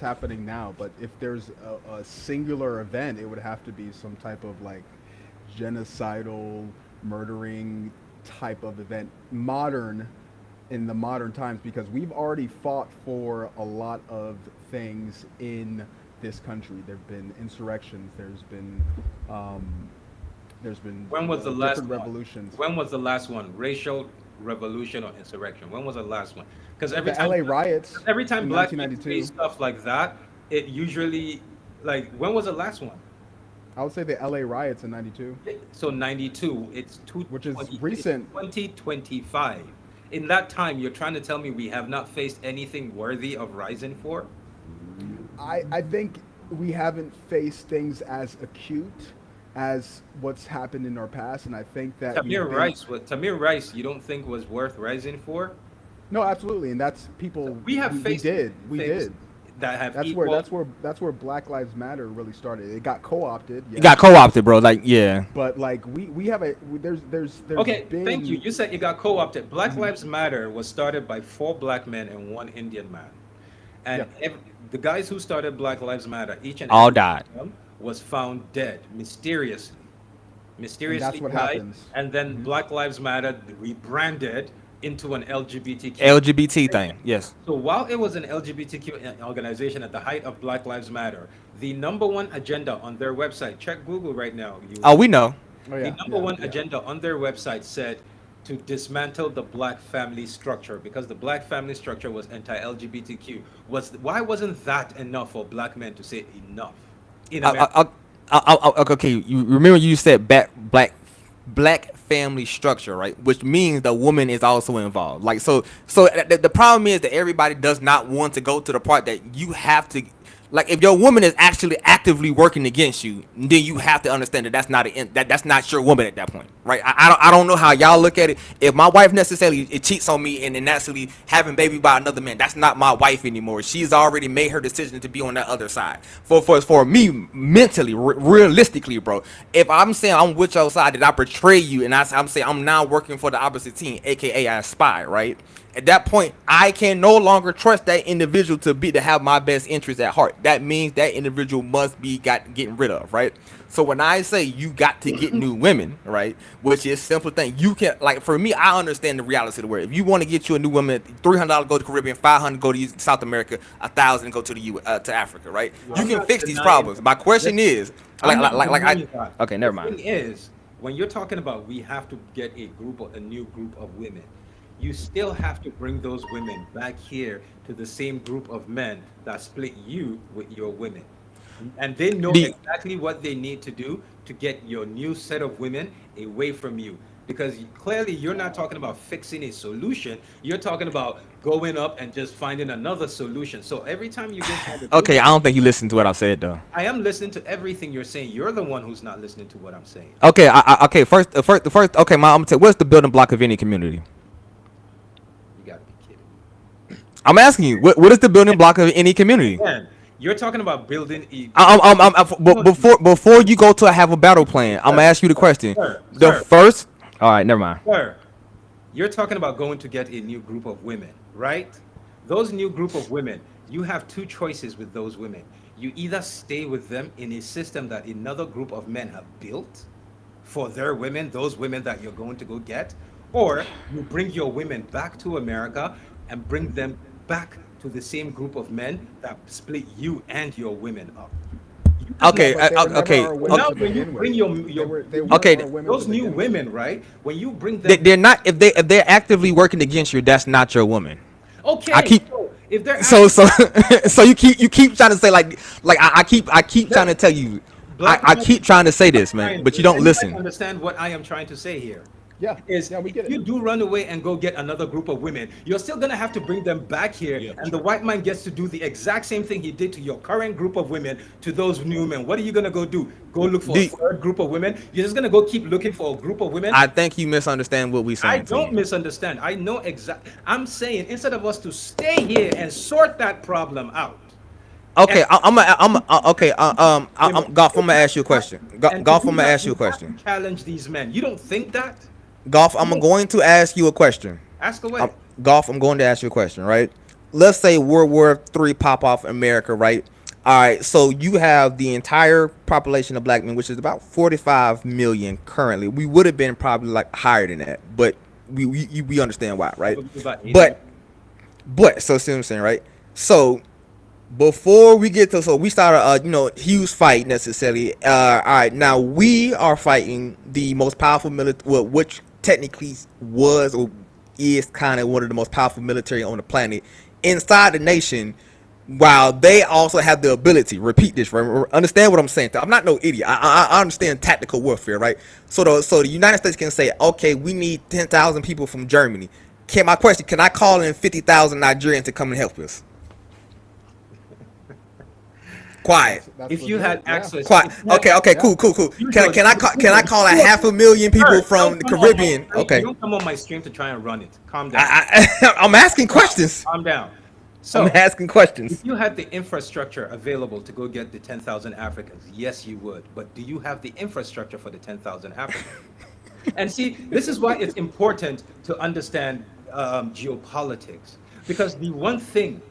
happening now. But if there's a singular event, it would have to be some type of like genocidal, murdering type of event, modern in the modern times, because we've already fought for a lot of things in this country. There've been insurrections. Um, there's been When was the last different one? revolutions. When was the last one? Racial revolution or insurrection? When was the last one? Because The LA riots every time in black people say 1992. stuff like that, it usually like when was the last one? I would say the LA riots in '92, So 92. It's which is 220. It's recent. 2025. In that time, you're trying to tell me we have not faced anything worthy of rising for? I think we haven't faced things as acute as what's happened in our past, and I think that we've been. Tamir Rice. You don't think was worth rising for? No, absolutely, and that's people. We have We faced did, we things did. that have That's where equal. Black Lives Matter really started. It got co-opted, You got yes, co-opted, bro. Like, yeah. but like we have there's Okay, thank you. been. You said it got co-opted. Black Mhm. Lives Matter was started by four black men and one Indian man. And Yeah, the guys who started Black Lives Matter, each and All every died. one of them was found dead mysteriously. and that's Mysteriously what died. happens. And then Hmm. Black Lives Matter rebranded into an LGBTQ LGBT organization. thing. Yes. So while it was an LGBTQ organization at the height of Black Lives Matter, the number one agenda on their website, check Google right now, you Oh, we know. Oh the yeah, number yeah, one yeah. agenda on their website said to dismantle the black family structure because the black family structure was anti-LGBTQ. Why wasn't that enough for black men to say enough in I, America? I, okay, you remember you said black family structure, right? Which means the woman is also involved. Like, so the problem is that everybody does not want to go to the part that you have to. Like, if your woman is actually actively working against you, then you have to understand that that's not your woman at that point, right? I don't know how y'all look at it. If my wife necessarily it cheats on me and then naturally having baby by another man, that's not my wife anymore. She's already made her decision to be on that other side. For me mentally, realistically, bro, if I'm saying I'm with your side, that I betray you, and I'm saying I'm now working for the opposite team, aka I spy, right? At that point, I can no longer trust that individual to have my best interest at heart. That means that individual must be getting rid of, right? So when I say you got to get new women, right, which is simple thing, you can like for me, I understand the reality of the word. If you want to get you a new woman, $300 go to Caribbean, 500 go to South America, 1,000 go to to Africa, right? You I'm can not fix these denying problems. that. My question Listen, is, I'm not denying I. that. Okay, The never mind. thing is, when you're talking about we have to get a new group of women, you still have to bring those women back here to the same group of men that split you with your women. And they know The exactly what they need to do to get your new set of women away from you. Because clearly you're not talking about fixing a solution, you're talking about going up and just finding another solution. So every time you go find a new okay, I woman, don't think you listened to what I said though. I am listening to everything you're saying. You're the one who's not listening to what I'm saying. Okay, okay. First. Okay, I'm gonna tell. What's the building block of any community? You got to be kidding me. I'm asking you. What is the building block of any community? Man, you're talking about building a. But before you go to have a battle plan, I'm gonna Sir, ask you the question. sir, The sir, first. All right, never mind. sir, You're talking about going to get a new group of women, right? Those new group of women, you have two choices with those women. You either stay with them in a system that another group of men have built for their women, those women that you're going to go get, or you bring your women back to America and bring them back to the same group of men that split you and your women up. You have Yeah, Okay, never. but they were never okay, our So women now to when you begin with. bring They your weren't okay. our women to those new begin with. women, right? When you bring They, them, they're not if they're actively working against you. That's not your woman. I okay, keep so if they're so acting, so so you keep trying to say like I keep trying to tell you black I men, keep trying to say this, man, but you don't let me try to listen. understand what I am trying to say here. Yeah, Is yeah, we if get it. you do run away and go get another group of women, you're still gonna have to bring them back here, Yeah, for and the sure. white man gets to do the exact same thing he did to your current group of women to those new men. What are you gonna go do? Go look for a Do third group of women? You're just gonna go keep looking for a group of women? I think you misunderstand what we I saying to don't you. misunderstand. I know exact. I'm saying instead of us to stay here and sort that problem out, and Okay, okay. women, Golf. go I'm gonna back ask you a to that, question. and to Golf. I'm do gonna that, ask you a we have question. to challenge these men. You don't think that? Golf. You I'm don't going to ask you a question. ask Um, away. Golf. I'm going to ask you a question. Right. Let's say World War III pop off in America. Right. All right. So you have the entire population of black men, which is about 45 million currently. We would have been probably like higher than that, but we understand why, right? Probably about 80 million. But so see what I'm saying, right? So before we get to so we started huge fight necessarily. All right, now we are fighting the most powerful military, well, which technically was or is kind of one of the most powerful military on the planet inside the nation, while they also have the ability, repeat this, right? Understand what I'm saying. I'm not no idiot. I understand tactical warfare, right? So the United States can say, okay, we need 10,000 people from Germany. My question, can I call in 50,000 Nigerians to come and help us? Quiet. That's If you legit. had Yeah, access, Quiet. if you had, Okay, okay, yeah. cool. usually, Can I usually, call a you half a million people sir, from the Caribbean? you Okay. don't come on my stream to try and run it. Calm down. I'm asking questions. Calm down. I'm So, asking if questions. you had the infrastructure available to go get the 10,000 Africans, yes, you would. But do you have the infrastructure for the 10,000 Africans? And see, this is why it's important to understand geopolitics, because the one thing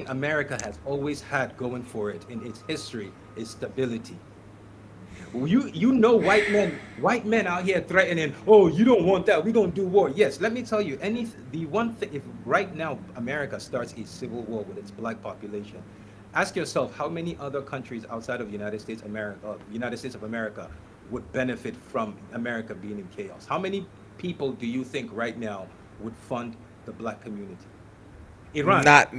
America has always had going for it in its history is stability. You know, white men out here threatening, oh, you don't want that, we're gonna do war. Yes, let me tell you, the one thing, if right now America starts a civil war with its black population, ask yourself how many other countries outside of United States of America would benefit from America being in chaos. How many people do you think right now would fund the black community? Iran. Not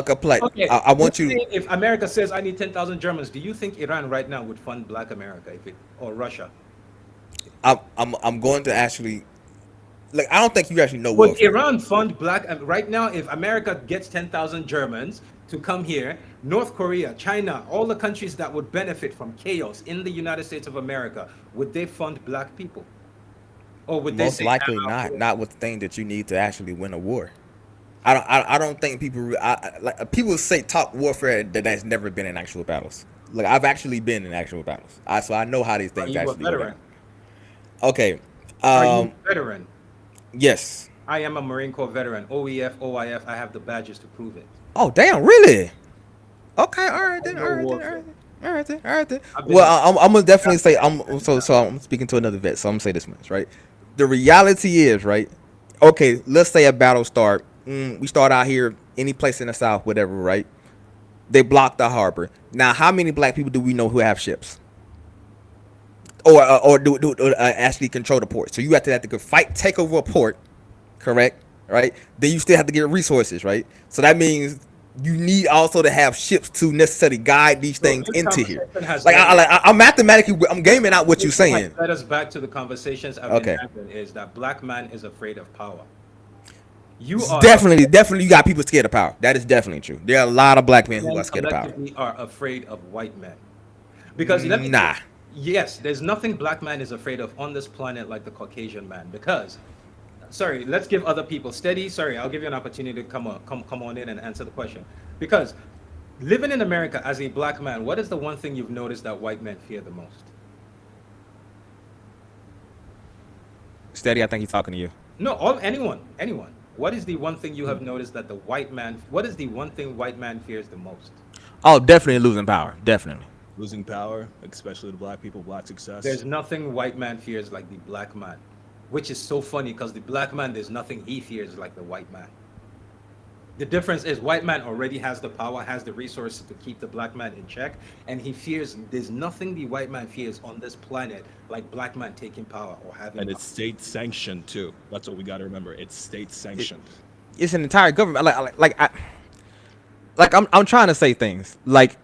complete. Okay, I let's want you. say if America says I need 10,000 Germans, do you think Iran right now would fund Black America if it or Russia? I'm going to actually like. I don't think you actually know Would warfare. Iran fund Black right now if America gets 10,000 Germans to come here? North Korea, China, all the countries that would benefit from chaos in the United States of America, would they fund Black people? Or would they Most say, likely nah, not. Not with the thing that you need to actually win a war. I don't think people like people say talk warfare that has never been in actual battles. Like I've actually been in actual battles. So I know how these are things you a actually go down. veteran? Okay. Are you a veteran? Yes. I am a Marine Corps veteran. OEF, OIF, I have the badges to prove it. Oh damn, really? Okay, all right I then, know warfare. all right then. I've been Well, I'm gonna definitely say I'm speaking to another vet, so I'm gonna say this much, right? The reality is, right? Okay, let's say a battle start. We start out here, any place in the south, whatever, right? They block the harbor. Now, how many black people do we know who have ships, or do actually control the port? So you have to go fight, take over a port, correct? Right? Then you still have to get resources, right? So that means you need also to have ships to necessarily guide these So things this into here. conversation has Like led I'm mathematically, I'm gaming out what you're this has saying. led us back to the conversations I've been Okay. having is that black man is afraid of power. You It's are definitely, you got people scared of power. That is definitely true. There are a lot of black men who men are scared of power. collectively are afraid of white men. Because let me Nah. yes, there's nothing black man is afraid of on this planet like the Caucasian man. Because sorry, let's give other people steady. Sorry, I'll give you an opportunity to come on in and answer the question. Because living in America as a black man, what is the one thing you've noticed that white men fear the most? Steady, I think he's talking to you. No, all anyone. What is the one thing you have noticed that the white man? What is the one thing white man fears the most? Oh, definitely losing power. Definitely. Losing power, especially to black people, black success. There's nothing white man fears like the black man, which is so funny because the black man, there's nothing he fears like the white man. The difference is white man already has the power, has the resources to keep the black man in check, and he fears there's nothing the white man fears on this planet like black man taking power or having And power. it's state sanctioned too. That's what we got to remember. It's state sanctioned. It's an entire government. I'm trying to say things like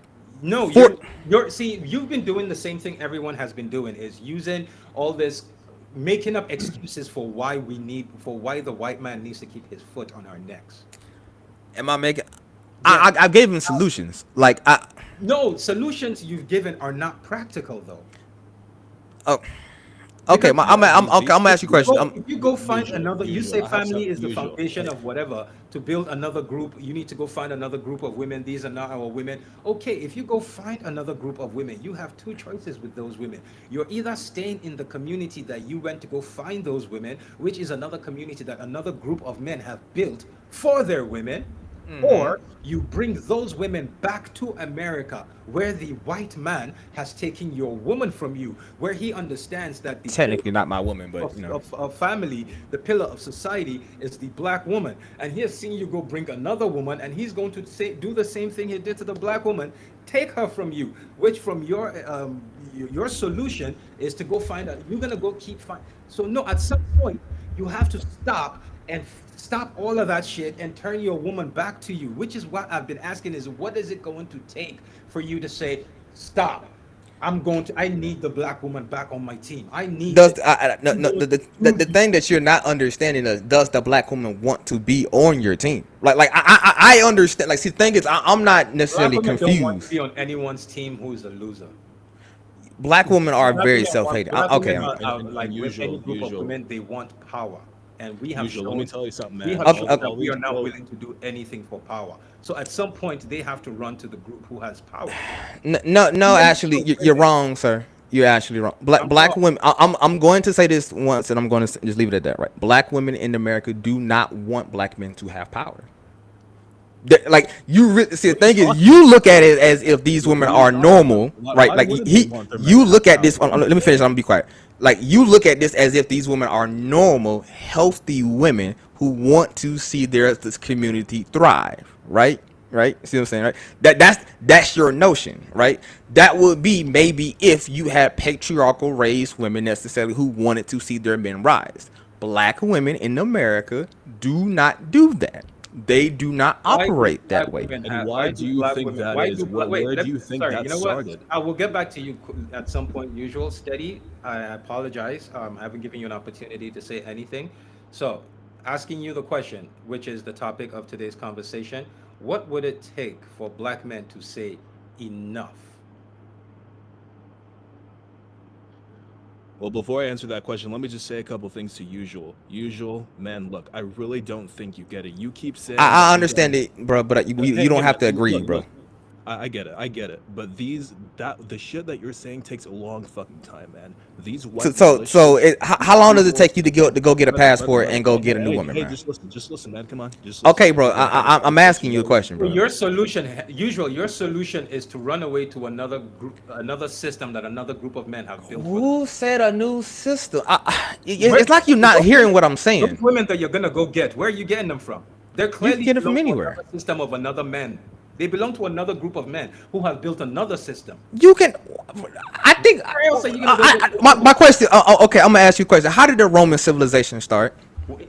No, for you're see, you've been doing the same thing everyone has been doing is using all this making up excuses for why the white man needs to keep his foot on our necks. am I making? Yeah. I gave him solutions. Like I No, solutions you've given are not practical though. oh okay. Because I'm gonna ask you a question. if you go find Usual, another, you usual. say I have family some is the usual. foundation of whatever. To build another group, you need to go find another group of women. These are not our women. Okay, if you go find another group of women, you have two choices with those women. You're either staying in the community that you went to go find those women, which is another community that another group of men have built for their women, or you bring those women back to America where the white man has taken your woman from you, where he understands that the Technically not my woman, but you know. of family, the pillar of society is the black woman. And he has seen you go bring another woman, and he's going to do the same thing he did to the black woman, take her from you, which from your solution is to go find out. You're gonna go keep find. So no, at some point you have to stop and stop all of that shit and turn your woman back to you, which is what I've been asking is what is it going to take for you to say stop, I need the black woman back on my team. I need Does it. no the thing that you're not understanding is, does the black woman want to be on your team? I understand. Like, see, the thing is, I'm not Black necessarily women don't want to confused. be on anyone's team who's a loser. Black women are Black very women self-hating. black Okay, women And like with any usual, group of usual. women, they want power, and we have Usual. Let me shown tell you something, we man. have shown Okay. that we are not willing to do anything for power. So at some point, they have to run to the group who has power. no, actually, you're wrong, sir. You're actually wrong. I'm Black wrong. women. I'm going to say this once, and I'm going to just leave it at that. Right? Black women in America do not want black men to have power. Like, you see, the thing is, you look at it as if these women are normal, right? Why Like, wouldn't they want their men you to look have at this. power? Let me finish. I'm gonna be quiet. Like, you look at this as if these women are normal, healthy women who want to see this community thrive, right? Right? See what I'm saying, right? That's your notion, right? That would be maybe if you had patriarchal raised women necessarily who wanted to see their men rise. Black women in America do not do that. They do not Why do operate that black way. women And why do you black think women, that why is? do black, Where wait, do you think sorry, that you know started? what? I will get back to you at some point. Usual, steady. I apologize. I haven't given you an opportunity to say anything. So, asking you the question, which is the topic of today's conversation, what would it take for black men to say enough? Well, before I answer that question, let me just say a couple things to usual. Usual, man, look, I really don't think you get it. You keep saying that I you understand guys- it, bro, but you Hey, don't hey, have to man, agree, look, bro. look, I get it. But the shit that you're saying takes a long fucking time, man. These white How long does it take you to go get a passport and go get a new Hey, woman, hey, man? just listen, man. Come on, just Okay, listen. bro. I'm asking you a question, So bro. your solution, your solution is to run away to another group, another system that another group of men have built. For them. Who said a new system? It's like you're not hearing what I'm Those saying. women that you're gonna go get, where are you getting them from? They're can clearly get it from belong to anywhere. another system of another man. They belong to another group of men who have built another system. You can. I think. Where else are you gonna go get- My question. Okay, I'm gonna ask you a question. How did the Roman civilization start?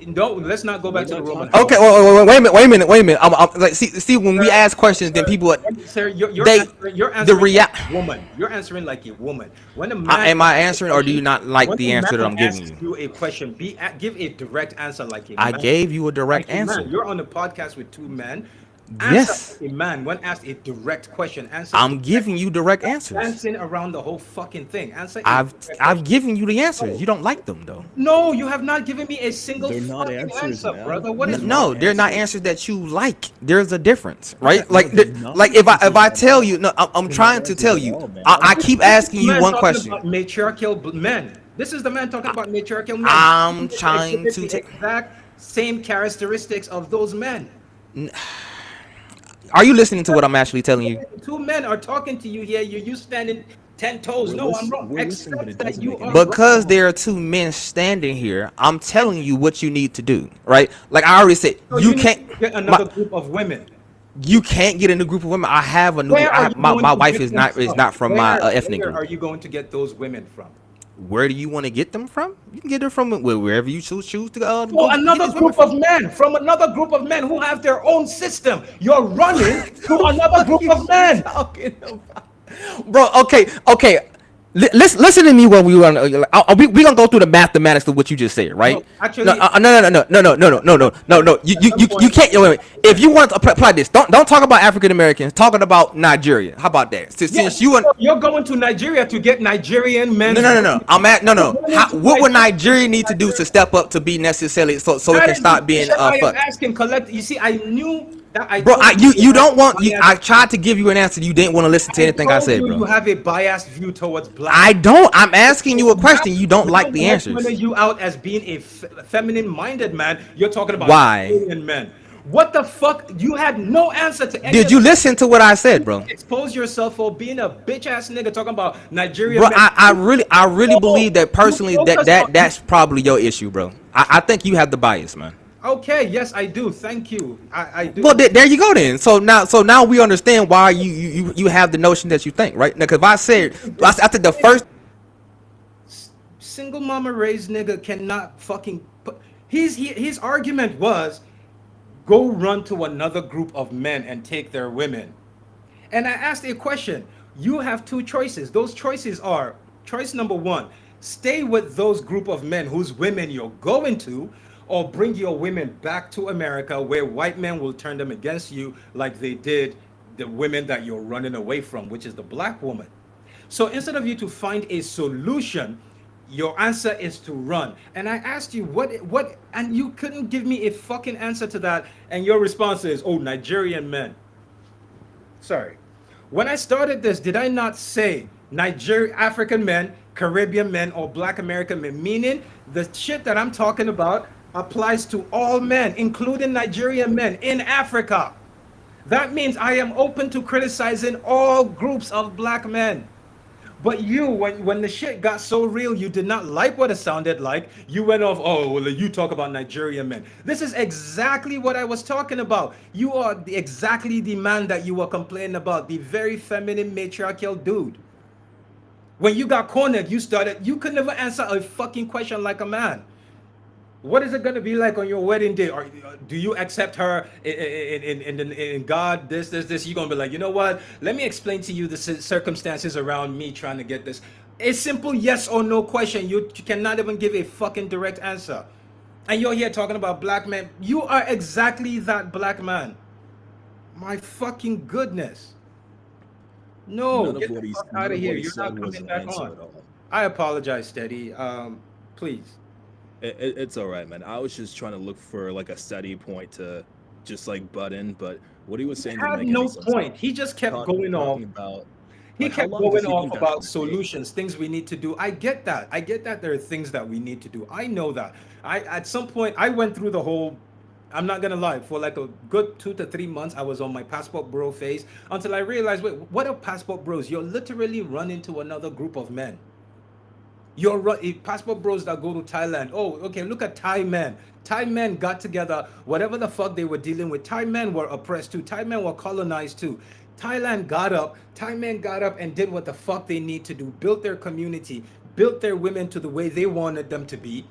No, let's not go back to the Roman. Okay, wait a minute. I'm like, see, when we ask questions, then people. Sir, you're They- answering, you're the answering rea- like a woman. You're answering like a woman. When a man Am I answering, or do you not like when the a answer that man I'm giving asks you? you a question, give a direct answer like a I man. gave you a direct Like a man. answer. You're on a podcast with two men. Yes. Answer like a man, when asked a direct question, answer. I'm giving you direct answers. Dancing around the whole fucking thing. Answer. a I've direct I've question. given you the answers. You don't like them though. No, you have not given me a single They're not fucking answers, answer, man. brother. What is No, wrong? they're not answers that you like. There's a difference, right? no, Like, they're not like if I answers tell at you, no, I'm They're trying not to answers tell at you. all, man. I keep asking you Man one talking question. about matriarchal men. This is the man talking about matriarchal men. I'm He trying exhibit to the take. exact same characteristics of those men. Are you listening to what I'm actually telling you? Two men are talking to you here. You standing 10 toes. No, I'm wrong. We're listening, but Accept it that doesn't you make any are sense. Because wrong. there are two men standing here, I'm telling you what you need to do, right? Like I already said, So you you need can't. to get My, another group of women. you can't get in a group of women. I have a new. Where I are have, you going my to wife get them is from? not from my ethnic Where group. are you going to get those women from? Where do you want to get them from? You can get them from wherever you choose to So go get another these women group from. of men, from another group of men who have their own system. You're running to The another fuck group is of you men. talking about? Bro, okay. Listen to me when we run. We gonna go through the mathematics of what you just said, No, right? No, actually, no. at some You point, can't. Wait. If you want to apply this, don't talk about African Americans. Talking about Nigeria. How about that? Since yes, you and so you're going to Nigeria to get Nigerian men's no. women. I'm at no. You're going How, to what would Nigeria to Nigeria get need to do to Nigerian. step up to be necessarily so it That can is the stop being question I am fucked? asking. Collect. You see, I knew that I Bro, told you have don't want a you. biased I tried to give you an answer. You didn't want to listen to I anything I told said, you bro. have a biased view towards black I men. don't. I'm asking you a Now, question. You don't like the now answers. pointing you out as being a feminine-minded man, you're talking about Why? Nigerian men. What the fuck? You had no answer to any Did of you that. listen to what I said, bro? Expose yourself for being a bitch-ass nigga talking about Bro, Nigerian men. I really No, believe that you personally focus on. that's probably your issue, bro. I think you have the bias, man. Okay, yes, I do. Thank you. I Well, do. there you go then. So now we understand why you have the notion that you think, right? Now, because I said after the first. Single mama raised nigga cannot fucking put. His argument was go run to another group of men and take their women. And I asked a question. You have two choices. Those choices are choice number one, stay with those group of men whose women you're going to, or bring your women back to America where white men will turn them against you like they did the women that you're running away from, which is the black woman. So instead of you to find a solution, your answer is to run. And I asked you what and you couldn't give me a fucking answer to that. And your response is, oh, Nigerian men. Sorry. When I started this, did I not say Nigerian African men, Caribbean men, or Black American men? Meaning the shit that I'm talking about applies to all men, including Nigerian men in Africa. That means I am open to criticizing all groups of black men. But you, when the shit got so real, you did not like what it sounded like. You went off, oh, well, you talk about Nigerian men. This is exactly what I was talking about. You are exactly the man that you were complaining about, the very feminine, matriarchal dude. When you got cornered, you could never answer a fucking question like a man. What is it going to be like on your wedding day? Or do you accept her in God? This. You're going to be like, you know what? Let me explain to you the circumstances around me trying to get this. A simple yes or no question. You cannot even give a fucking direct answer. And you're here talking about black men. You are exactly that black man. My fucking goodness. No, get the fuck out None of of here. what he You're not said was coming an back answer on. at all. I apologize, Steady. Please. It's all right, man. I was just trying to look for like a steady point to just like butt in, but what he was saying didn't Had make no any sense. point. He just kept going off. Talking about He like how kept long does going he off think that's about gonna take? solutions, things we need to do. I get that. I get that there are things that we need to do. I know that. I at some point I went through the whole. I'm not gonna lie. For like a good 2 to 3 months, I was on my passport bro phase until I realized, wait, what are passport bros? You're literally running to another group of men. Passport bros that go to Thailand. Oh, okay. Look at Thai men. Thai men got together. Whatever the fuck they were dealing with. Thai men were oppressed too. Thai men were colonized too. Thailand got up. Thai men got up and did what the fuck they need to do. Built their community. Built their women to the way they wanted them to be.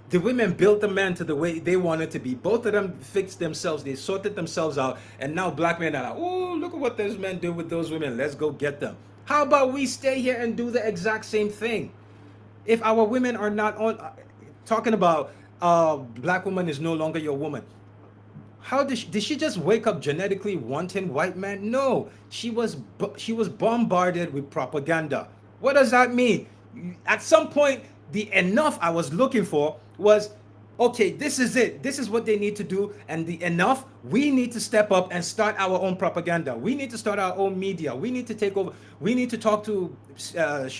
The women built the men to the way they wanted to be. Both of them fixed themselves. They sorted themselves out. And now black men are like, oh, look at what those men do with those women. Let's go get them. How about we stay here and do the exact same thing? If our women are not on talking about black woman is no longer your woman, how did she just wake up genetically wanting white men? No, she was bombarded with propaganda. What does that mean? At some point, the enough I was looking for was Okay, this is it. This is what they need to do. And the enough, we need to step up and start our own propaganda. We need to start our own media. We need to take over. We need to talk to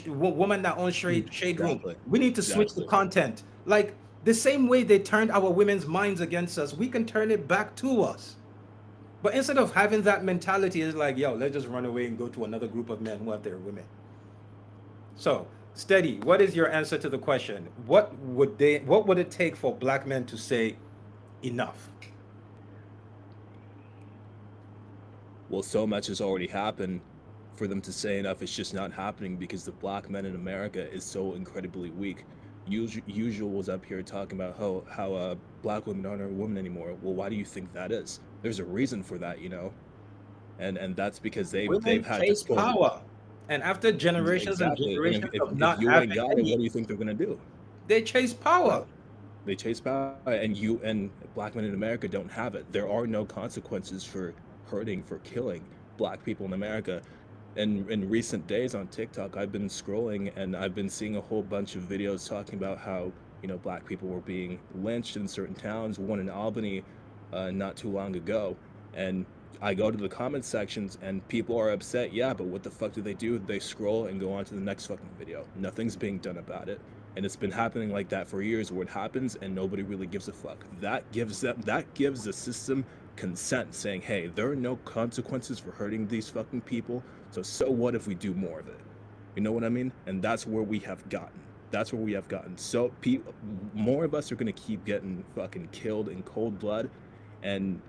woman that owns shade room. Exactly. We need to switch the Exactly. content. Like the same way they turned our women's minds against us, we can turn it back to us. But instead of having that mentality, it's like, yo, let's just run away and go to another group of men who have their women. So, Steady, what is your answer to the question? What would it take for black men to say enough? Well, so much has already happened for them to say enough. It's just not happening because the black men in America is so incredibly weak. Usual was up here talking about how black women aren't a women anymore. Well, why do you think that is? There's a reason for that, you know, and that's because they've Women had to chase pull power. And after generations and exactly. And generations if of if not you ain't having got it, any, what do you think they're gonna do? they chase Yeah. power. They chase power, and black men in America don't have it. There are no consequences for hurting, for killing black people in America. And in recent days on TikTok, I've been scrolling and I've been seeing a whole bunch of videos talking about how, you know, black people were being lynched in certain towns, one in Albany, not too long ago. And I go to the comment sections and people are upset. Yeah, but what the fuck do? They scroll and go on to the next fucking video. Nothing's being done about it. And it's been happening like that for years where it happens and nobody really gives a fuck. That gives the system consent saying, hey, there are no consequences for hurting these fucking people. So what if we do more of it? You know what I mean? And that's where we have gotten. That's where we have gotten. So more of us are gonna keep getting fucking killed in cold blood, and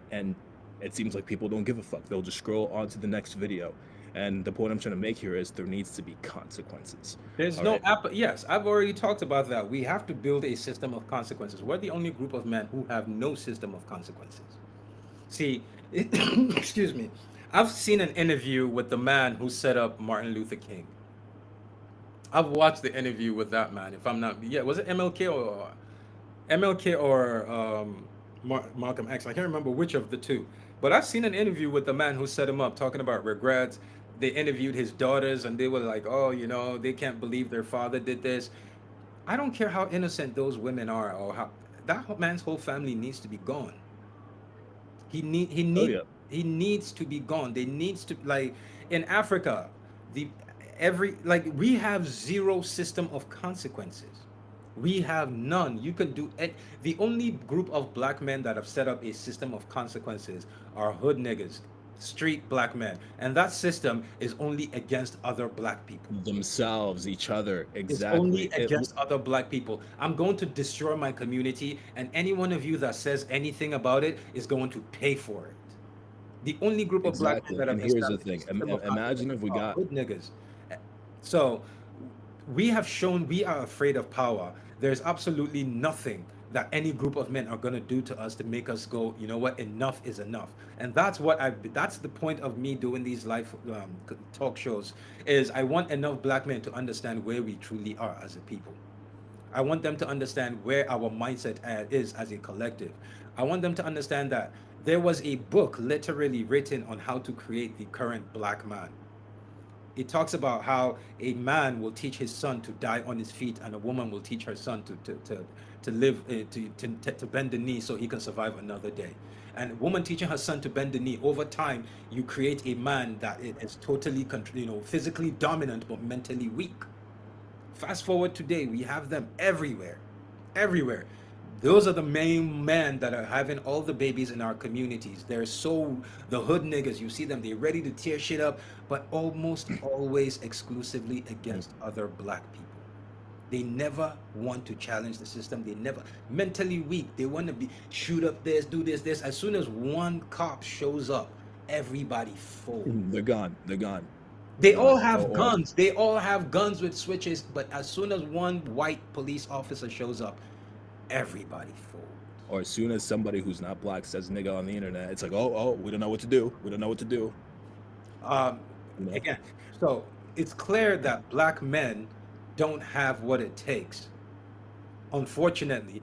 it seems like people don't give a fuck. They'll just scroll on to the next video. And the point I'm trying to make here is there needs to be consequences. There's All no right. yes, I've already talked about that. We have to build a system of consequences. We're the only group of men who have no system of consequences. See, excuse me. I've seen an interview with the man who set up Martin Luther King. I've watched the interview with that man. If I'm not, yeah, was it MLK or Malcolm X? I can't remember which of the two. But I've seen an interview with the man who set him up, talking about regrets. They interviewed his daughters, and they were like, "Oh, you know, they can't believe their father did this." I don't care how innocent those women are, or how that man's whole family needs to be gone. He need he Oh need yeah. he needs to be gone. They needs to, like, in Africa, the every like we have zero system of consequences. We have none. You can do it. The only group of black men that have set up a system of consequences are hood niggas, street black men, and that system is only against other black people. Themselves, each other, It's only exactly. against other black people. I'm going to destroy my community, and any one of you that says anything about it is going to pay for it. The only group of black men Exactly. that And have here's the established a thing. system of Imagine consequences if we are got hood niggas. So we have shown we are afraid of power. There's absolutely nothing that any group of men are going to do to us to make us go, you know what, enough is enough. And that's the point of me doing these live talk shows, is I want enough black men to understand where we truly are as a people. I want them to understand where our mindset is as a collective. I want them to understand that there was a book literally written on how to create the current black man. It talks about how a man will teach his son to die on his feet, and a woman will teach her son to live to bend the knee so he can survive another day. And a woman teaching her son to bend the knee, over time you create a man that is totally physically dominant but mentally weak. Fast forward today, we have them everywhere, everywhere. Those are the main men that are having all the babies in our communities. They're so, the hood niggas, you see them, they're ready to tear shit up, but almost always exclusively against other black people. They never want to challenge the system. They never, mentally weak. They want to be, shoot up this, do this, this. As soon as one cop shows up, everybody folds. they're gone. They're gone. They're They all gone. have guns. They all have guns with switches. But as soon as one white police officer shows up, everybody folds. Or as soon as somebody who's not black says nigga on the internet, it's like, oh, we don't know what to do. We don't know what to do. Um, You know? Again, so it's clear that black men don't have what it takes. Unfortunately,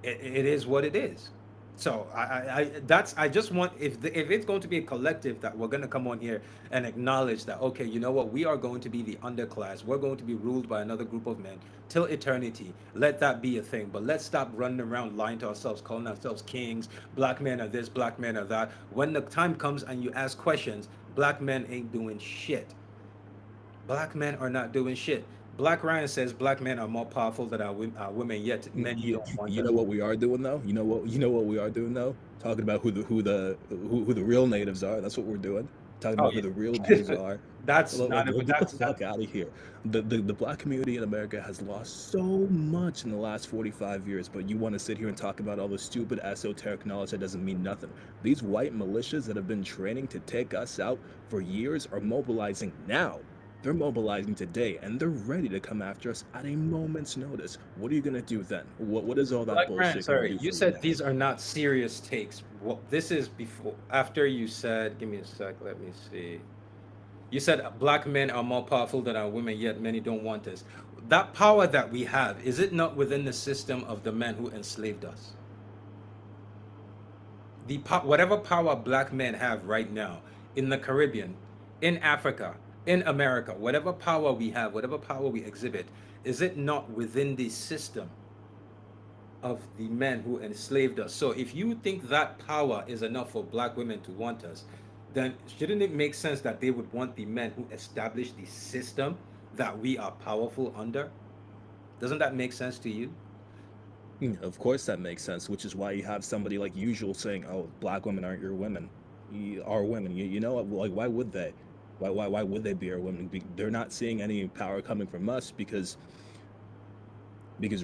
it is what it is. So I just want, if it's going to be a collective, that we're going to come on here and acknowledge that, okay, you know what, we are going to be the underclass, we're going to be ruled by another group of men till eternity. Let that be a thing, but let's stop running around lying to ourselves, calling ourselves kings. Black men are this, black men are that. When the time comes and you ask questions, black men ain't doing shit. Black men are not doing shit. Black Ryan says black men are more powerful than our women, yet many You, don't want you us. know what we are doing though. You know what we are doing though. Talking about who the real natives are. That's what we're doing. Talking Oh about who the real yeah. Jews are. That's not even Get the that's fuck out of here. The black community in America has lost so much in the last 45 years, but you want to sit here and talk about all the stupid esoteric knowledge that doesn't mean nothing. These white militias that have been training to take us out for years are mobilizing now. They're mobilizing today and they're ready to come after us at a moment's notice. What are you gonna do then? What is all that Black Ryan. bullshit gonna Sorry, do you for you said now? these are not serious takes. Well, this is before, after you said, give me a sec, let me see. You said black men are more powerful than our women, yet many don't want us. That power that we have, is it not within the system of the men who enslaved us? Whatever power black men have right now in the Caribbean, in Africa, in America, whatever power we have, whatever power we exhibit, is it not within the system of the men who enslaved us? So if you think that power is enough for black women to want us, then shouldn't it make sense that they would want the men who established the system that we are powerful under? Doesn't that make sense to you? Of course that makes sense, which is why you have somebody like Usual saying, "Oh, black women aren't your women. Are women." You know what? Like, why would they? Why would they be our women? They're not seeing any power coming from us because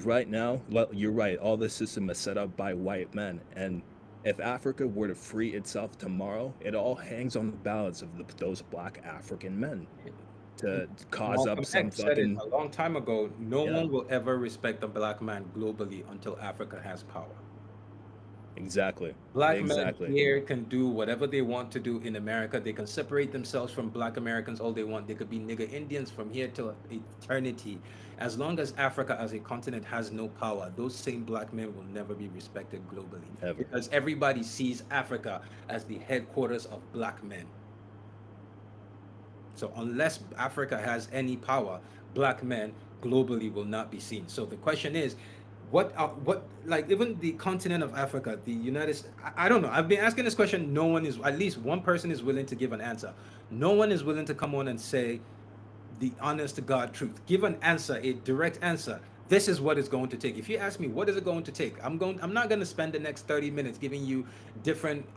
right now, well, you're right. All this system is set up by white men, and if Africa were to free itself tomorrow, it all hangs on the balance of those black African men to cause up Malcolm some X said it fucking a long time ago. No yeah, one will ever respect a black man globally until Africa has power. exactly, Black men exactly. here can do whatever they want to do in America. They can separate themselves from black Americans all they want. They could be nigger Indians from here to eternity. As long as Africa as a continent has no power, those same black men will never be respected globally Ever. because everybody sees Africa as the headquarters of black men. So unless Africa has any power, black men globally will not be seen. So the question is, what like even the continent of Africa, the United States, I don't know. I've been asking this question. No one is, at least one person is willing to give an answer. No one is willing to come on and say the honest to God truth. Give an answer, a direct answer. This is what it's going to take. If you ask me, what is it going to take? I'm not going to spend the next 30 minutes giving you different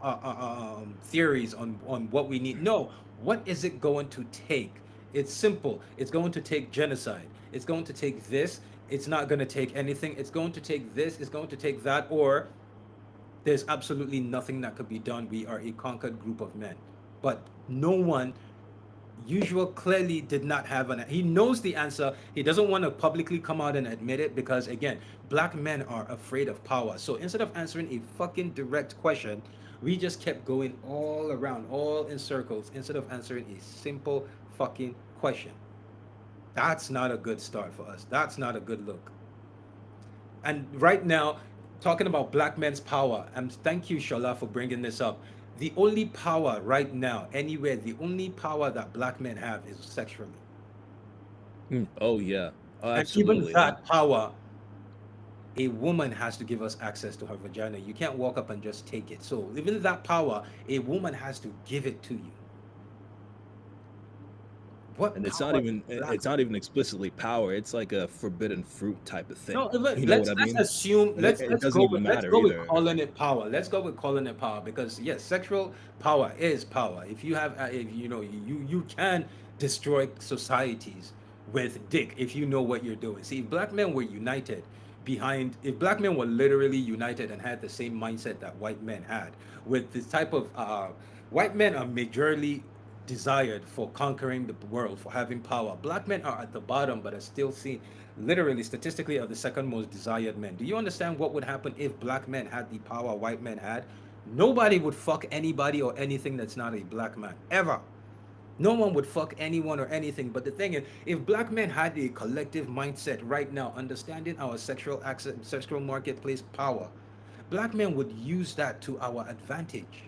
theories on what we need. No, what is it going to take? It's simple. It's going to take genocide. It's going to take this. It's not going to take anything. It's going to take this. It's going to take that. Or there's absolutely nothing that could be done. We are a conquered group of men. But no one, Usual, clearly did not have an, he knows the answer. He doesn't want to publicly come out and admit it because again, black men are afraid of power. So instead of answering a fucking direct question, we just kept going all around, all in circles, instead of answering a simple fucking question. That's not a good start for us. That's not a good look. And right now, talking about black men's power, and thank you, Shola, for bringing this up. The only power right now, anywhere, the only power that black men have is sexually. Oh yeah. Oh, And even absolutely. that power, a woman has to give us access to her vagina. You can't walk up and just take it. So even that power, a woman has to give it to you. What And power do black it's not even explicitly power. It's like a forbidden fruit type of thing. No, even, You know what I let's mean? assume And it doesn't even let's matter go with either. calling it power. Let's go with calling it power because yes, sexual power is power. If you have, if you know, you can destroy societies with dick if you know what you're doing. See, if black men were united behind, if black men were literally united and had the same mindset that white men had, with this type of white men are majorly desired for conquering the world, for having power. Black men are at the bottom, but are still seen, literally, statistically, are the second most desired men. Do you understand what would happen if black men had the power white men had? Nobody would fuck anybody or anything that's not a black man, ever. No one would fuck anyone or anything. But the thing is, if black men had a collective mindset right now, understanding our sexual access, sexual marketplace power, Black men would use that to our advantage.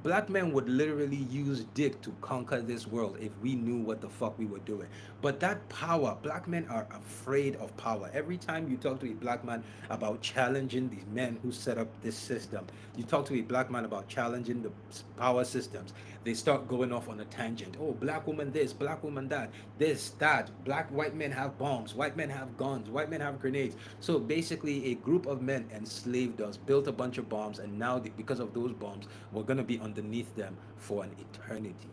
Black men would literally use dick to conquer this world if we knew what the fuck we were doing. But that power, black men are afraid of power. Every time you talk to a black man about challenging these men who set up this system, you talk to a black man about challenging the power systems, they start going off on a tangent. Oh, black woman this, black woman that, this, that. Black, white men have bombs, white men have guns, white men have grenades. So basically, a group of men enslaved us, built a bunch of bombs, and now because of those bombs, we're going to be underneath them for an eternity,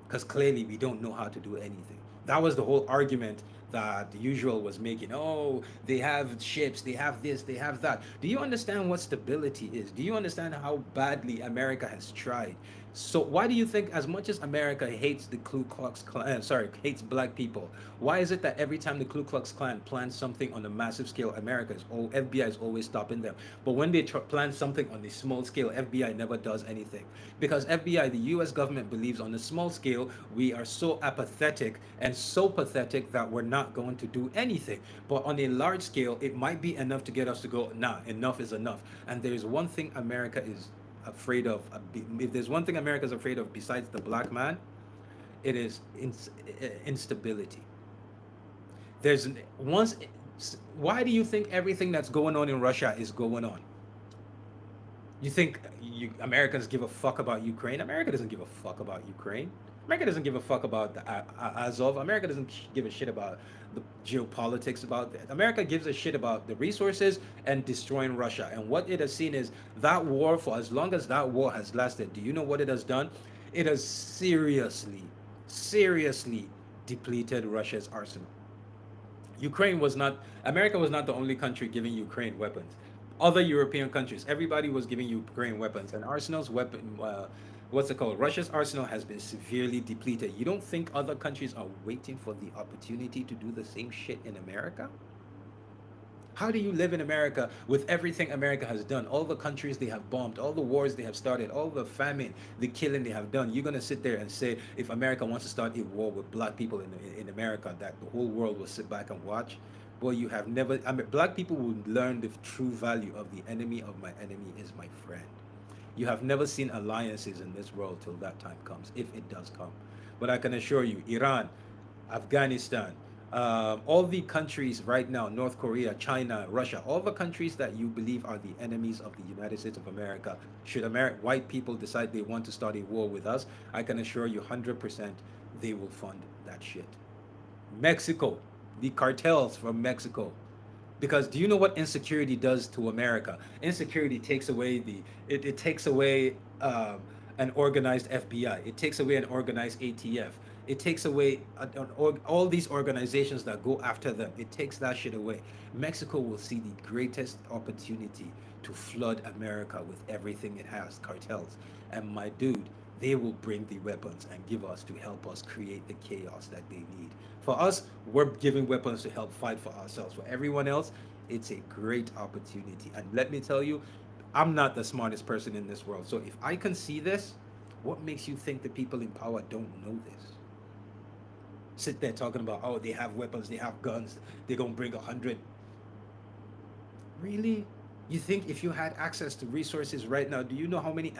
because clearly we don't know how to do anything. That was the whole argument that the usual was making. Oh, they have ships, they have this, they have that. Do you understand what stability is? Do you understand how badly America has tried? So why do you think, as much as America hates the Ku Klux Klan, hates black people, why is it that every time the Ku Klux Klan plans something on a massive scale, FBI is always stopping them, but when they plan something on a small scale, FBI never does anything? Because FBI, the U.S. government, believes on a small scale we are so apathetic and so pathetic that we're not going to do anything. But on a large scale, it might be enough to get us to go, nah, enough is enough. And there is one thing America is afraid of. If there's one thing America is afraid of besides the black man, it is instability. There's once. Why do you think everything that's going on in Russia is going on? You think Americans give a fuck about Ukraine? America doesn't give a fuck about Ukraine. America doesn't give a fuck about the Azov. America doesn't give a shit about the geopolitics about that. America gives a shit about the resources and destroying Russia. And what it has seen is that war, for as long as that war has lasted, do you know what it has done? It has seriously depleted Russia's arsenal. Ukraine was not, America was not the only country giving Ukraine weapons. Other European countries, everybody was giving Ukraine weapons, and Arsenal's weapon, what's it called? Russia's arsenal has been severely depleted. You don't think other countries are waiting for the opportunity to do the same shit in America? How do you live in America with everything America has done? All the countries they have bombed, all the wars they have started, all the famine, the killing they have done. You're going to sit there and say, if America wants to start a war with black people in America, that the whole world will sit back and watch? Boy, you have never, I mean, black people will learn the true value of the enemy of my enemy is my friend. You have never seen alliances in this world till that time comes, if it does come. But I can assure you, Iran, Afghanistan, all the countries right now, North Korea, China, Russia, all the countries that you believe are the enemies of the United States of America, should white people decide they want to start a war with us, I can assure you 100% they will fund that shit. Mexico, the cartels from Mexico. Because do you know what insecurity does to America? Insecurity takes away it takes away an organized FBI. It takes away an organized ATF. It takes away all these organizations that go after them. It takes that shit away. Mexico will see the greatest opportunity to flood America with everything it has, cartels. And my dude, they will bring the weapons and give us to help us create the chaos that they need. For us, we're giving weapons to help fight for ourselves. For everyone else, it's a great opportunity. And let me tell you, I'm not the smartest person in this world. So if I can see this, what makes you think the people in power don't know this? Sit there talking about, oh, they have weapons, they have guns, they're gonna bring 100. Really? You think if you had access to resources right now, do you know how many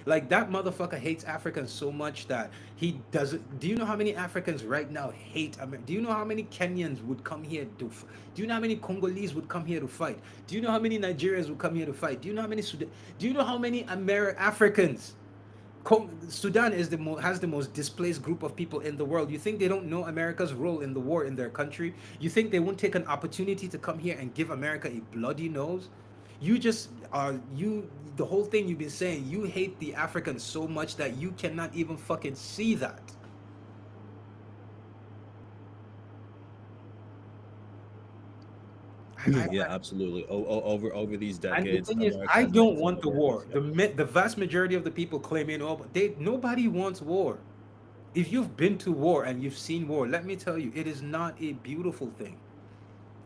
like that motherfucker hates Africans so much that he doesn't? Do you know how many Africans right now hate America? Do you know how many Kenyans would come here to? Do you know how many Congolese would come here to fight? Do you know how many Nigerians would come here to fight? Do you know how many Sudan? Do you know how many Africans? Sudan is has the most displaced group of people in the world. You think they don't know America's role in the war in their country? You think they won't take an opportunity to come here and give America a bloody nose? You just are the whole thing you've been saying, you hate the Africans so much that you cannot even fucking see that. Yeah, absolutely. Over these And the decades, thing is, America I has made don't some want of the the worst. war. The vast majority of the people claiming, oh, but nobody wants war. If you've been to war and you've seen war, let me tell you, it is not a beautiful thing.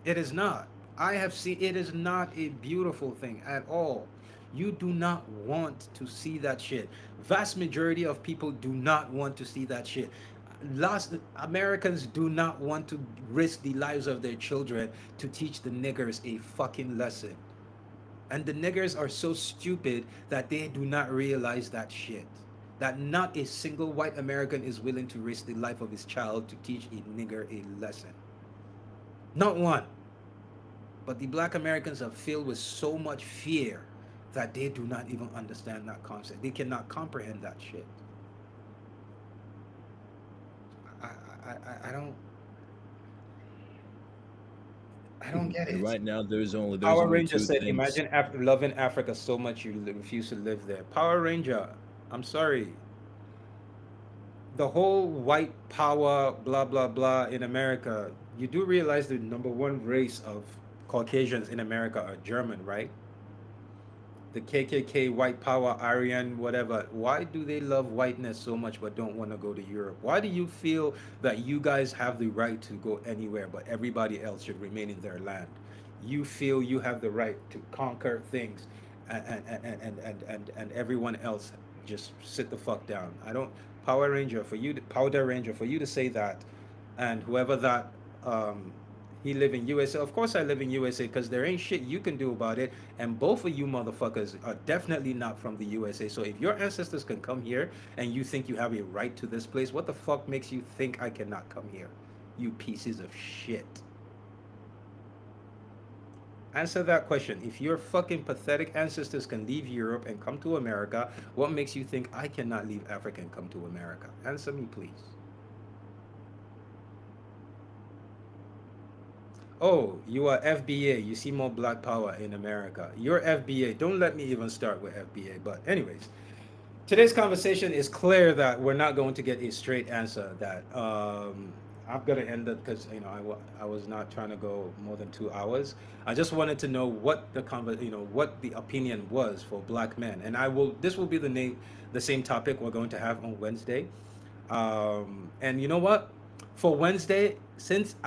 It is not. I have seen it is not a beautiful thing at all. You do not want to see that shit. Vast majority of people do not want to see that shit. Last Americans do not want to risk the lives of their children to teach the niggers a fucking lesson. And the niggers are so stupid that they do not realize that shit. That not a single white American is willing to risk the life of his child to teach a nigger a lesson. Not one. But the black Americans are filled with so much fear that they do not even understand that concept. They cannot comprehend that shit. I don't get And it. right now, there's Power only Ranger two said, things. "Imagine loving Africa so much you refuse to live there." Power Ranger, I'm sorry. The whole white power, blah blah blah in America. You do realize the number one race of Caucasians in America are German, right? The KKK, white power, Aryan, whatever. Why do they love whiteness so much but don't want to go to Europe? Why do you feel that you guys have the right to go anywhere but everybody else should remain in their land? You feel you have the right to conquer things and everyone else just sit the fuck down. I don't Powder Ranger for you to say that, and whoever that um he live in USA. Of course I live in USA because there ain't shit you can do about it. And both of you motherfuckers are definitely not from the USA. So if your ancestors can come here and you think you have a right to this place, what the fuck makes you think I cannot come here? You pieces of shit. Answer that question. If your fucking pathetic ancestors can leave Europe and come to America, what makes you think I cannot leave Africa and come to America? Answer me, please. Oh, you are FBA. You see more black power in America. You're FBA. Don't let me even start with FBA. But, anyways, today's conversation is clear that we're not going to get a straight answer. That I'm gonna end it because I was not trying to go more than 2 hours. I just wanted to know what what the opinion was for black men, and I will. This will be the same topic we're going to have on Wednesday. And you know what? For Wednesday, since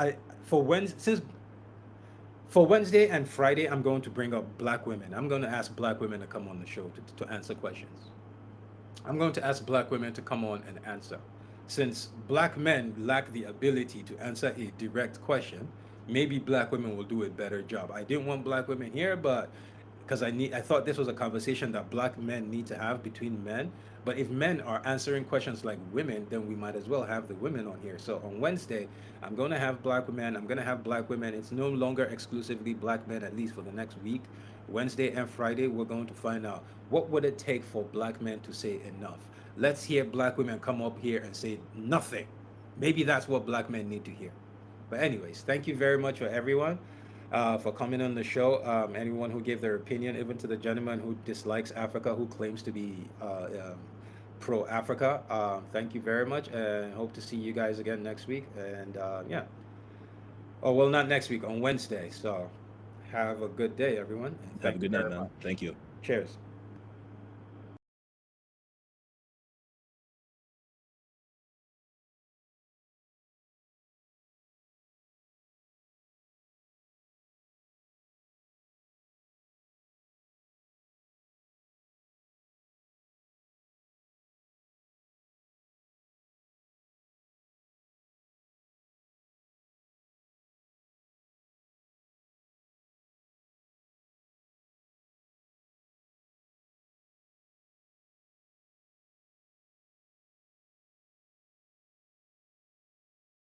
for Wednesday and Friday, I'm going to bring up black women. I'm going to ask black women to come on the show to answer questions. I'm going to ask black women to come on and answer. Since black men lack the ability to answer a direct question, maybe black women will do a better job. I didn't want black women here, but because I thought this was a conversation that black men need to have between men. But if men are answering questions like women, then we might as well have the women on here. So on Wednesday, I'm going to have black women. I'm going to have black women. It's no longer exclusively black men, at least for the next week. Wednesday and Friday, we're going to find out what would it take for black men to say enough. Let's hear black women come up here and say nothing. Maybe that's what black men need to hear. But anyways, thank you very much for everyone for coming on the show. Anyone who gave their opinion, even to the gentleman who dislikes Africa, who claims to be pro Africa. Thank you very much, and hope to see you guys again next week. And yeah, oh well, not next week, on Wednesday. So have a good day, everyone, and Have thank a you good night, very man. much. Thank you. Cheers.